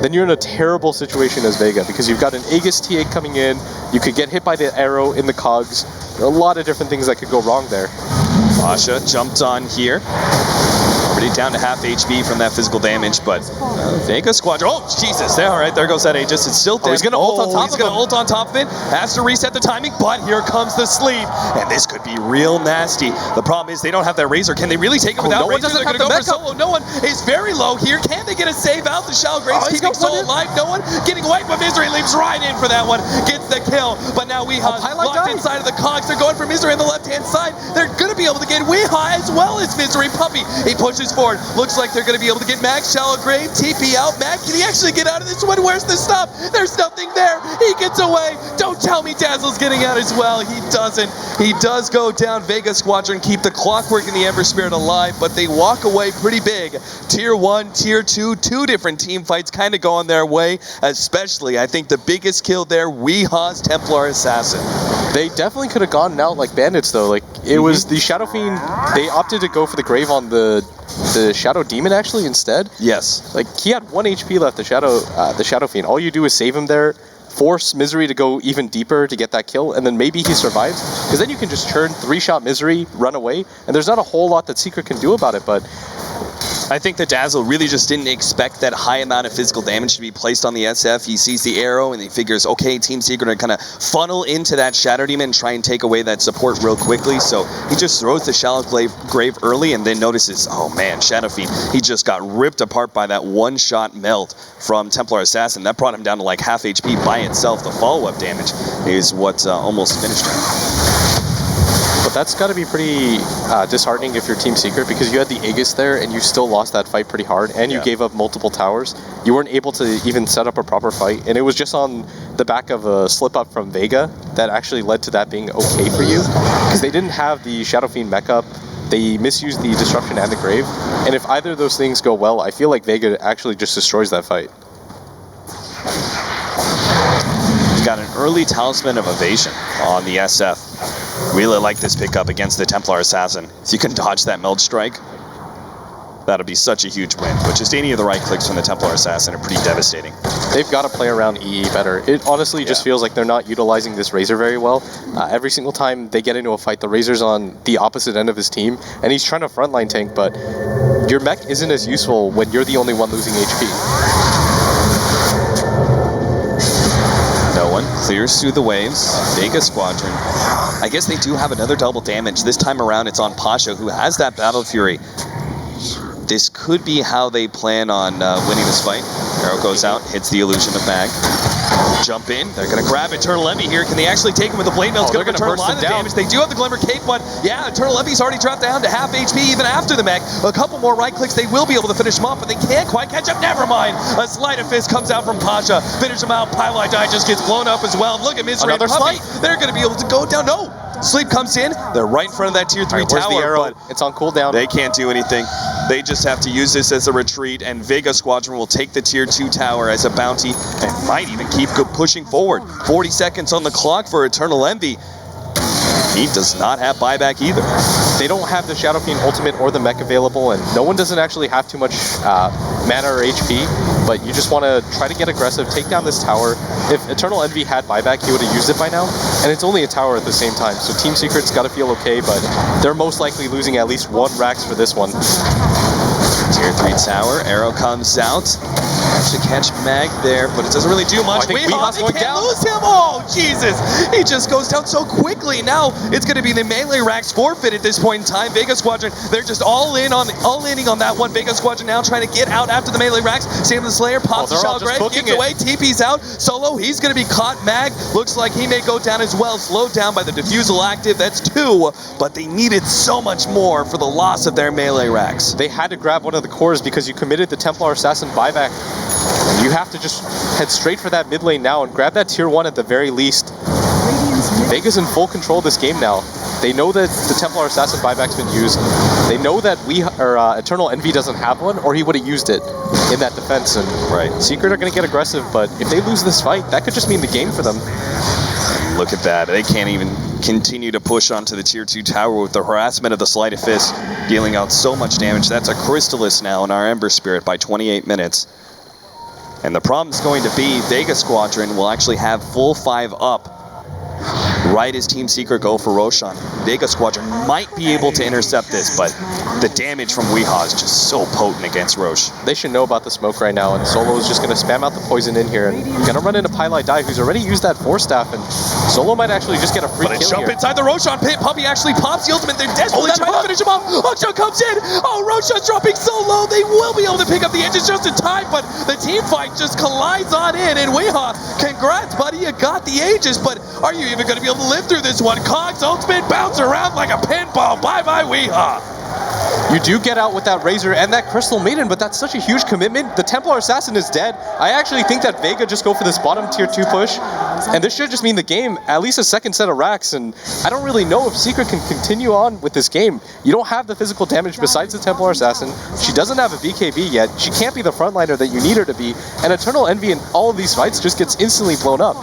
then you're in a terrible situation as Vega, because you've got an Aegis TA coming in, you could get hit by the arrow in the cogs. There are a lot of different things that could go wrong there. Pasha jumped on here. Already down to half HP from that physical damage, but Vega Squadron. Oh, Jesus. All right, there goes that Aegis. It's still dead. He's going to ult on top of it. He's going to ult on top of it. Has to reset the timing, but here comes the sleep. And this could be real nasty. The problem is they don't have that Razor. Can they really take it without Razor? They're going to go for solo. No one is very low here. Can they get a save out? The Shallow Graves keeping solo alive. No one getting away, but Misery leaps right in for that one. Gets the kill. But now Weeha locked inside of the cogs. They're going for Misery on the left-hand side. They're going to be able to get Weeha as well as Misery. Puppey, he pushes forward. Looks like they're going to be able to get Mag Shallow Grave. TP out. Mag, can he actually get out of this one? Where's the stop? There's nothing there. He He gets away. Don't tell me Dazzle's getting out as well. He doesn't. He does go down. Vega Squadron keep the Clockwork and the Ember Spirit alive, but they walk away pretty big. Tier 1, Tier 2, two different team fights kind of going their way, especially, I think, the biggest kill there, Weeha's Templar Assassin. They definitely could have gone out like bandits, though. Like, it was the Shadow Fiend. They opted to go for the Grave on the Shadow Demon, actually, instead. Yes. Like, he had 1 HP left, the Shadow Fiend. All you do is save him there, force Misery to go even deeper to get that kill, and then maybe he survives. Because then you can just turn 3-shot Misery, run away, and there's not a whole lot that Secret can do about it, but I think that Dazzle really just didn't expect that high amount of physical damage to be placed on the SF. He sees the arrow and he figures, okay, Team Secret are kind of funnel into that Shadow Demon and try and take away that support real quickly. So he just throws the Shallow Grave early and then notices, oh man, Shadow Fiend, he just got ripped apart by that one-shot melt from Templar Assassin. That brought him down to like half HP by itself. The follow-up damage is what almost finished him. But that's got to be pretty disheartening if you're Team Secret, because you had the Aegis there and you still lost that fight pretty hard, and you gave up multiple towers. You weren't able to even set up a proper fight, and it was just on the back of a slip-up from Vega that actually led to that being okay for you, because they didn't have the Shadow Fiend mech up. They misused the Disruption and the Grave, and if either of those things go well, I feel like Vega actually just destroys that fight. Got an early Talisman of Evasion on the SF. Really like this pickup against the Templar Assassin. If you can dodge that Meld Strike, that'll be such a huge win. But just any of the right clicks from the Templar Assassin are pretty devastating. They've got to play around EE better. It honestly just feels like they're not utilizing this Razor very well. Every single time they get into a fight, the Razor's on the opposite end of his team, and he's trying to frontline tank, but your mech isn't as useful when you're the only one losing HP. No one clears through the waves. Vega Squadron. I guess they do have another double damage. This time around, it's on Pasha, who has that Battle Fury. This could be how they plan on winning this fight. Arrow goes out, hits the illusion of Mag. Jump in. They're going to grab Eternal Envy here. Can they actually take him with the Blade Mail? It's going to return a lot of the damage. They do have the Glimmer Cape, but yeah, Eternal Envy's already dropped down to half HP even after the mech. A couple more right clicks, they will be able to finish him off, but they can't quite catch up. Never mind. A Sleight of Fist comes out from Pasha. Finish him out. Pylai Die just gets blown up as well. Look at Misery and Puppy. They're going to be able to go down. No. Sleep comes in. They're right in front of that Tier 3 tower. The arrow? It's on cooldown. They can't do anything. They just have to use this as a retreat, and Vega Squadron will take the Tier 2 tower as a bounty and might even keep pushing forward. 40 seconds on the clock for Eternal Envy. He does not have buyback either. They don't have the Shadow Fiend ultimate or the mech available, and no one doesn't actually have too much mana or HP, but you just want to try to get aggressive, take down this tower. If Eternal Envy had buyback, he would have used it by now, and it's only a tower at the same time, so Team Secret's got to feel okay, but they're most likely losing at least 1 Rax for this one. Tier 3 tower, arrow comes out. To catch Mag there, but it doesn't really do much. They can't lose him. Oh, Jesus. He just goes down so quickly. Now it's going to be the melee racks forfeit at this point in time. Vega Squadron, they're just all inning on that one. Vega Squadron now trying to get out after the melee racks. Sam the Slayer pops the Shallow Grave, gives away, TP's out. Solo, he's going to be caught. Mag looks like he may go down as well. Slowed down by the Diffusal active. That's 2, but they needed so much more for the loss of their melee racks. They had to grab one of the cores because you committed the Templar Assassin buyback. And you have to just head straight for that mid lane now and grab that Tier 1 at the very least. Vega's in full control of this game now. They know that the Templar Assassin buyback's been used. They know that Eternal Envy doesn't have one, or he would have used it in that defense. And Secret are going to get aggressive, but if they lose this fight, that could just mean the game for them. Look at that. They can't even continue to push onto the Tier 2 tower with the harassment of the Sleight of Fist, dealing out so much damage. That's a Crystallis now in our Ember Spirit by 28 minutes. And the problem is going to be Vega Squadron will actually have full 5 up right as Team Secret go for Roshan. Vega Squadron might be able to intercept this, but the damage from Weehaw is just so potent against Roche. They should know about the smoke right now, and Solo is just going to spam out the poison in here, and going to run into Pylai Die, who's already used that Force Staff, and Solo might actually just get a free kill jump here. Inside the Roshan pit. Puppy actually pops the ultimate. They're desperately trying to finish him off. Hookshot comes in. Oh, Roshan's dropping so low. They will be able to pick up the edges just in time, but the team fight just collides on in, and Weehaw, congrats, buddy. You got the ages, but are you even going to be able to live through this one? Cog's ultimate bounce around like a pinball. Bye-bye, Weehaw. You do get out with that Razor and that Crystal Maiden, but that's such a huge commitment. The Templar Assassin is dead. I actually think that Vega just go for this bottom tier 2 push, and this should just mean the game, at least a second set of racks, and I don't really know if Secret can continue on with this game. You don't have the physical damage besides the Templar Assassin. She doesn't have a BKB yet. She can't be the frontliner that you need her to be, and Eternal Envy in all of these fights just gets instantly blown up.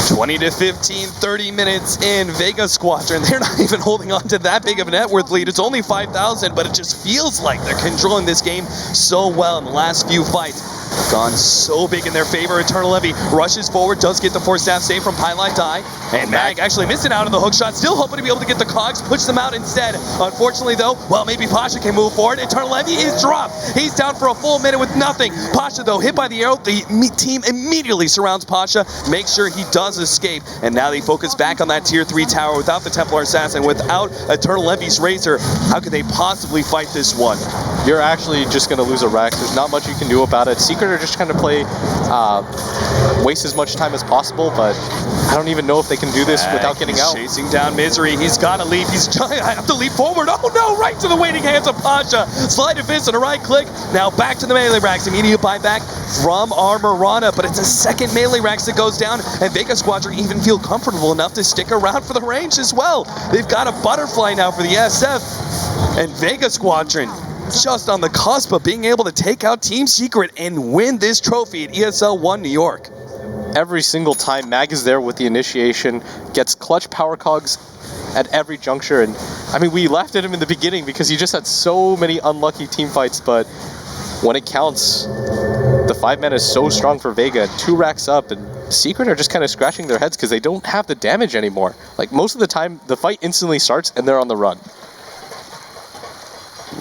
20 to 15, 30 minutes in. Vega Squadron, they're not even holding on to that big of a net worth lead. It's only 5,000, but it just feels like they're controlling this game so well in the last few fights. Gone so big in their favor. Eternal Envy rushes forward, does get the force staff save from Pylite Die. And Mag actually missing out on the hook shot, still hoping to be able to get the cogs, push them out instead. Unfortunately though, well, maybe Pasha can move forward. Eternal Envy is dropped. He's down for a full minute with nothing. Pasha though, hit by the arrow, the team immediately surrounds Pasha, makes sure he does escape. And now they focus back on that tier 3 tower without the Templar Assassin, without Eternal Envy's Razor. How could they possibly fight this one? You're actually just going to lose a rack. There's not much you can do about it. Secret are just trying to play, waste as much time as possible, but I don't even know if they can do this without getting out. Chasing down Misery. He's got to leap. He's trying to have to leap forward. Oh no, right to the waiting hands of Pasha. Slide of fist and a right click. Now back to the melee racks. Immediate buyback from Armorana, but it's a second melee racks that goes down, and Vega Squadron even feel comfortable enough to stick around for the range as well. They've got a butterfly now for the SF, and Vega Squadron just on the cusp of being able to take out Team Secret and win this trophy at ESL One New York. Every single time, Mag is there with the initiation, gets clutch power cogs at every juncture, and I mean, we laughed at him in the beginning because he just had so many unlucky team fights, but when it counts, the 5-man is so strong for Vega, 2 racks up, and Secret are just kind of scratching their heads because they don't have the damage anymore. Like, most of the time, the fight instantly starts and they're on the run.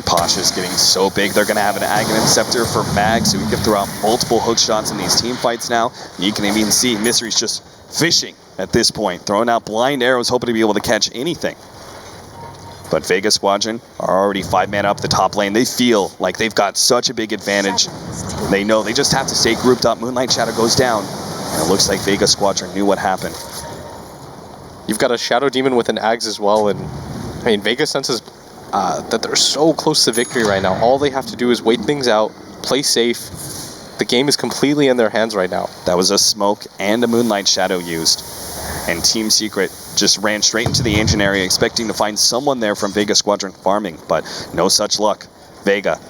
Pasha's getting so big, they're going to have an Aghanim Scepter for Mag, so he can throw out multiple hook shots in these team fights now. You can even see Misery's just fishing at this point, throwing out blind arrows, hoping to be able to catch anything. But Vega Squadron are already 5-man up the top lane. They feel like they've got such a big advantage. They know they just have to stay grouped up. Moonlight Shadow goes down, and it looks like Vega Squadron knew what happened. You've got a Shadow Demon with an Ags as well, and I mean, Vega senses that they're so close to victory right now. All they have to do is wait things out, play safe. The game is completely in their hands right now. That was a smoke and a Moonlight Shadow used. And Team Secret just ran straight into the engine area, expecting to find someone there from Vega Squadron farming, but no such luck. Vega,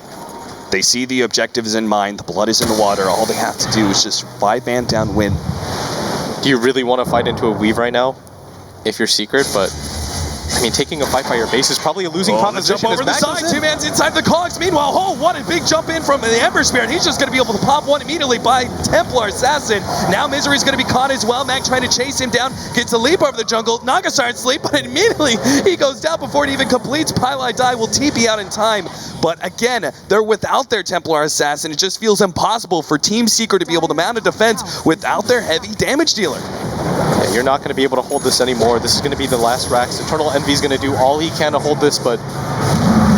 they see the objectives in mind, the blood is in the water, all they have to do is just 5-man down win. Do you really want to fight into a weave right now if you're Secret? But I mean, taking a fight by your base is probably a losing proposition. Jump over the side, 2-man's inside the cogs. Meanwhile, oh, what a big jump in from the Ember Spirit. He's just going to be able to pop one immediately by Templar Assassin. Now Misery's going to be caught as well. Mag trying to chase him down, gets a leap over the jungle. Naga starts sleep, but immediately he goes down before it even completes. Pylite Die will TP out in time. But again, they're without their Templar Assassin. It just feels impossible for Team Secret to be able to mount a defense without their heavy damage dealer. Yeah, you're not going to be able to hold this anymore. This is going to be the last racks. Eternal Envy's going to do all he can to hold this, but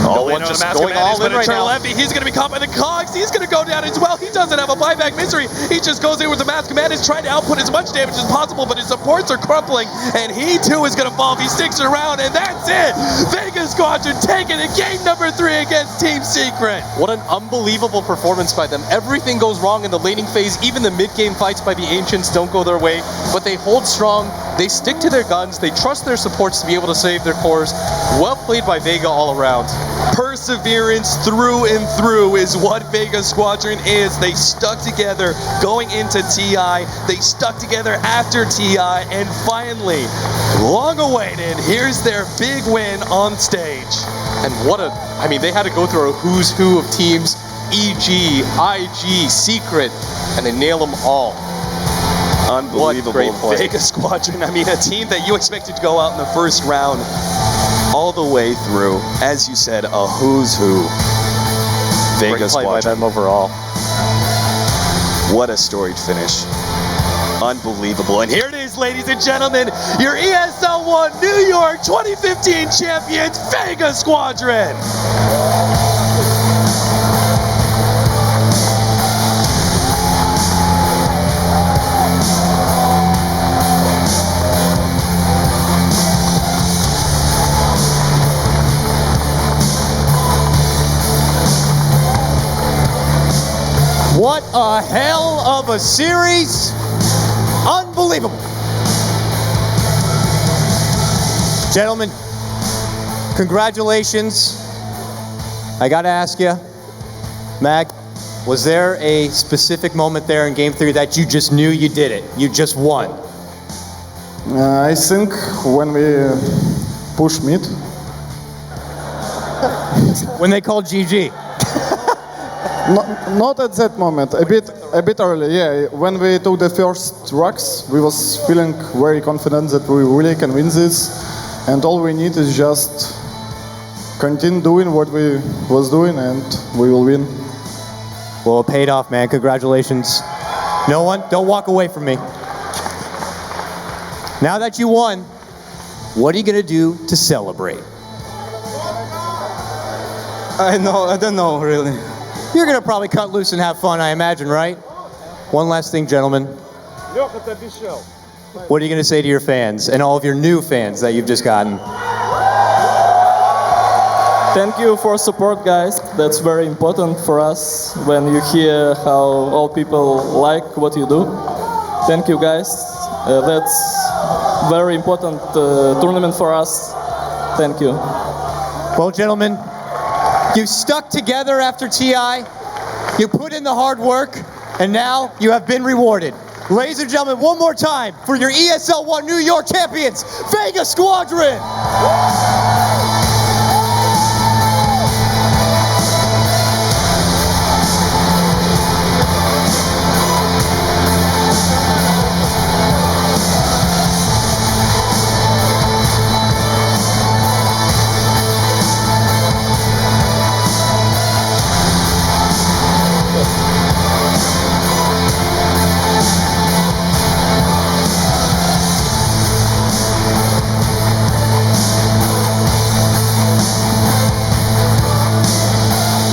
no one just going all in right now. Envy, he's going to be caught by the cogs. He's going to go down as well. He doesn't have a buyback. Misery, he just goes in with the Mass Command, is trying to output as much damage as possible, but his supports are crumpling, and he too is going to fall if he sticks around, and that's it. Vega Squadron taking it, game number 3 against Team Secret. What an unbelievable performance by them. Everything goes wrong in the laning phase. Even the mid-game fights by the Ancients don't go their way, but they hold strong. They stick to their guns. They trust their supports to be able to save their cores. Well played by Vega all around. Perseverance through and through is what Vega Squadron is. They stuck together going into TI. They stuck together after TI. And finally, long awaited, here's their big win on stage. And I mean, they had to go through a who's who of teams. EG, IG, Secret, and they nail them all. Unbelievable. Vega Squadron, I mean, a team that you expected to go out in the first round all the way through. As you said, a who's who. Vega Squadron. By them overall. What a storied finish. Unbelievable. And here it is, ladies and gentlemen, your ESL One New York 2015 champions, Vega Squadron. What a hell of a series. Unbelievable. Gentlemen, congratulations. I gotta ask you, Mag, was there a specific moment there in Game 3 that you just knew you did it? You just won? I think when we push mid. When they called GG? Not at that moment. A bit early. Yeah. When we took the first rocks, we was feeling very confident that we really can win this, and all we need is just continue doing what we was doing, and we will win. Well, it paid off, man. Congratulations. No one, don't walk away from me. Now that you won, what are you gonna do to celebrate? I don't know really. You're gonna probably cut loose and have fun, I imagine, right? One last thing, gentlemen. What are you gonna say to your fans and all of your new fans that you've just gotten? Thank you for support, guys. That's very important for us when you hear how all people like what you do. Thank you, guys. That's very important tournament for us. Thank you. Well, gentlemen, you stuck together after TI, you put in the hard work, and now you have been rewarded. Ladies and gentlemen, one more time for your ESL One New York champions, Vega Squadron!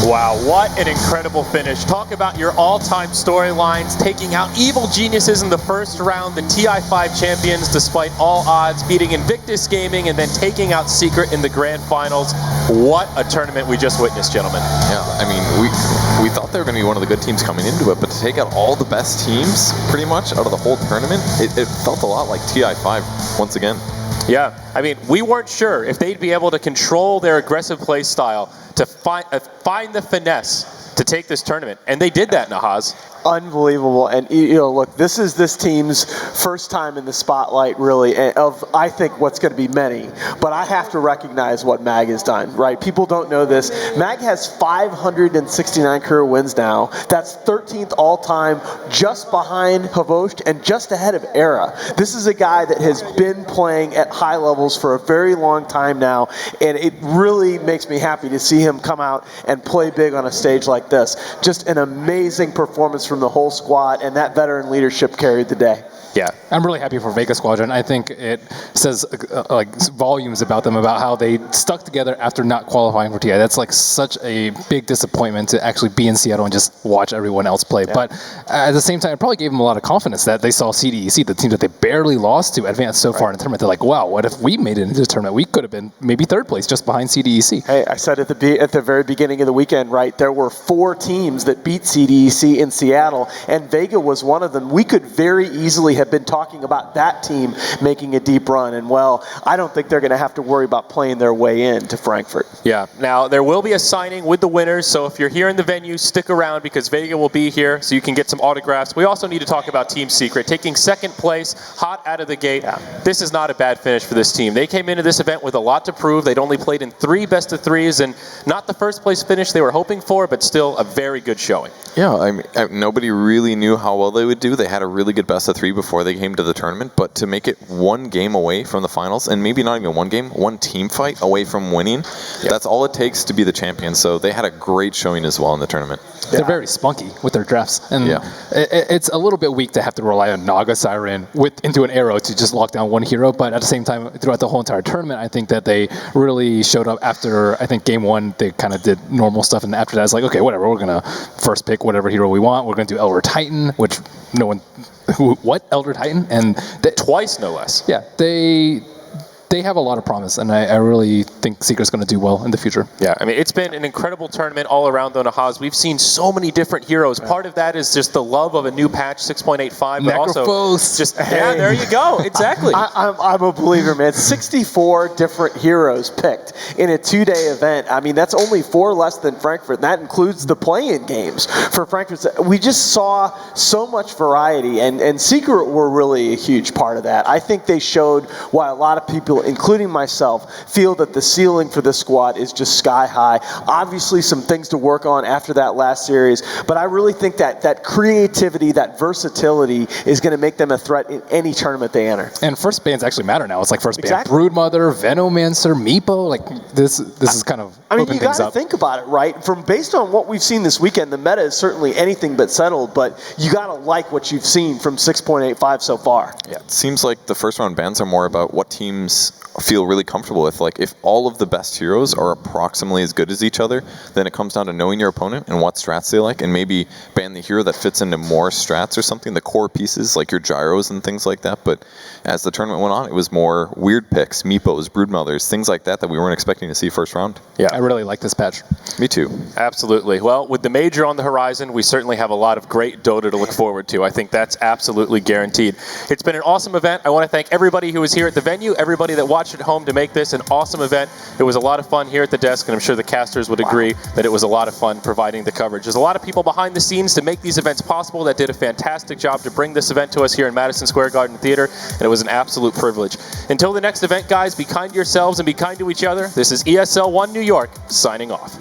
Wow, what an incredible finish. Talk about your all-time storylines, taking out evil geniuses in the first round, the TI5 champions despite all odds, beating Invictus Gaming, and then taking out Secret in the grand finals. What a tournament we just witnessed, gentlemen. Yeah, I mean, we thought they were going to be one of the good teams coming into it, but to take out all the best teams, pretty much, out of the whole tournament, it felt a lot like TI5 once again. Yeah, I mean, we weren't sure if they'd be able to control their aggressive play style to find the finesse to take this tournament, and they did that, Nahaz. Unbelievable. And look, this is this team's first time in the spotlight, really, of I think what's going to be many. But I have to recognize what Mag has done, right? People don't know this. Mag has 569 career wins now. That's 13th all time, just behind Havost and just ahead of Era. This is a guy that has been playing at high levels for a very long time now, and it really makes me happy to see him come out and play big on a stage like this. Just an amazing performance from the whole squad, and that veteran leadership carried the day. Yeah, I'm really happy for Vega Squadron. I think it says like volumes about them, about how they stuck together after not qualifying for TI. That's like such a big disappointment to actually be in Seattle and just watch everyone else play. Yeah. But at the same time, it probably gave them a lot of confidence that they saw CDEC, the team that they barely lost to, advance so far in the tournament. They're like, wow, what if we made it into the tournament? We could have been maybe third place just behind CDEC. Hey, I said at the very beginning of the weekend, right, there were 4 teams that beat CDEC in Seattle, and Vega was one of them. We could very easily have been talking about that team making a deep run, and well, I don't think they're going to have to worry about playing their way in to Frankfurt. Yeah, now there will be a signing with the winners, so if you're here in the venue, stick around because Vega will be here so you can get some autographs. We also need to talk about Team Secret, taking second place, hot out of the gate. Yeah. This is not a bad finish for this team. They came into this event with a lot to prove. They'd only played in 3 best of 3s, and not the first place finish they were hoping for, but still a very good showing. Yeah, I mean, nobody really knew how well they would do. They had a really good best of 3 before they came to the tournament, but to make it 1 game away from the finals, and maybe not even 1 game, 1 team fight away from winning, that's all it takes to be the champion. So they had a great showing as well in the tournament. They're very spunky with their drafts, and it's a little bit weak to have to rely on Naga Siren into an arrow to just lock down 1 hero, but at the same time, throughout the whole entire tournament, I think that they really showed up after, I think, game 1, they kind of did normal stuff, and after that, it's like, okay, whatever, we're going to first pick whatever hero we want, we're going to do Elder Titan, which no one... What? Elder Titan? And twice, no less. Yeah, they they have a lot of promise, and I really think Secret's going to do well in the future. Yeah, I mean, it's been an incredible tournament all around, though, Nahaz. We've seen so many different heroes. Part of that is just the love of a new patch, 6.85, but also just, yeah, there you go, exactly. I'm a believer, man. 64 different heroes picked in a 2-day event. I mean, that's only 4 less than Frankfurt, and that includes the play-in games for Frankfurt. We just saw so much variety, and Secret were really a huge part of that. I think they showed why a lot of people, including myself, feel that the ceiling for this squad is just sky high. Obviously, some things to work on after that last series, but I really think that creativity, that versatility is going to make them a threat in any tournament they enter. And first bans actually matter now. It's like first ban Exactly. Broodmother, Venomancer, Meepo. Like this is kind of I mean, open you things got to up. think about it, right? Based on what we've seen this weekend, the meta is certainly anything but settled, but you got to like what you've seen from 6.85 so far. Yeah, it seems like the first round bans are more about what teams feel really comfortable with. Like, if all of the best heroes are approximately as good as each other, then it comes down to knowing your opponent and what strats they like, and maybe ban the hero that fits into more strats or something, the core pieces, like your gyros and things like that. But as the tournament went on, it was more weird picks, Meepos, Broodmothers, things like that we weren't expecting to see first round. Yeah, I really like this patch. Me too. Absolutely. Well, with the major on the horizon, we certainly have a lot of great Dota to look forward to. I think that's absolutely guaranteed. It's been an awesome event. I want to thank everybody who was here at the venue, everybody that watched at home to make this an awesome event. It was a lot of fun here at the desk, and I'm sure the casters would agree that it was a lot of fun providing the coverage. There's a lot of people behind the scenes to make these events possible that did a fantastic job to bring this event to us here in Madison Square Garden Theater, and it was an absolute privilege. Until the next event, guys, be kind to yourselves and be kind to each other. This is ESL One New York, signing off.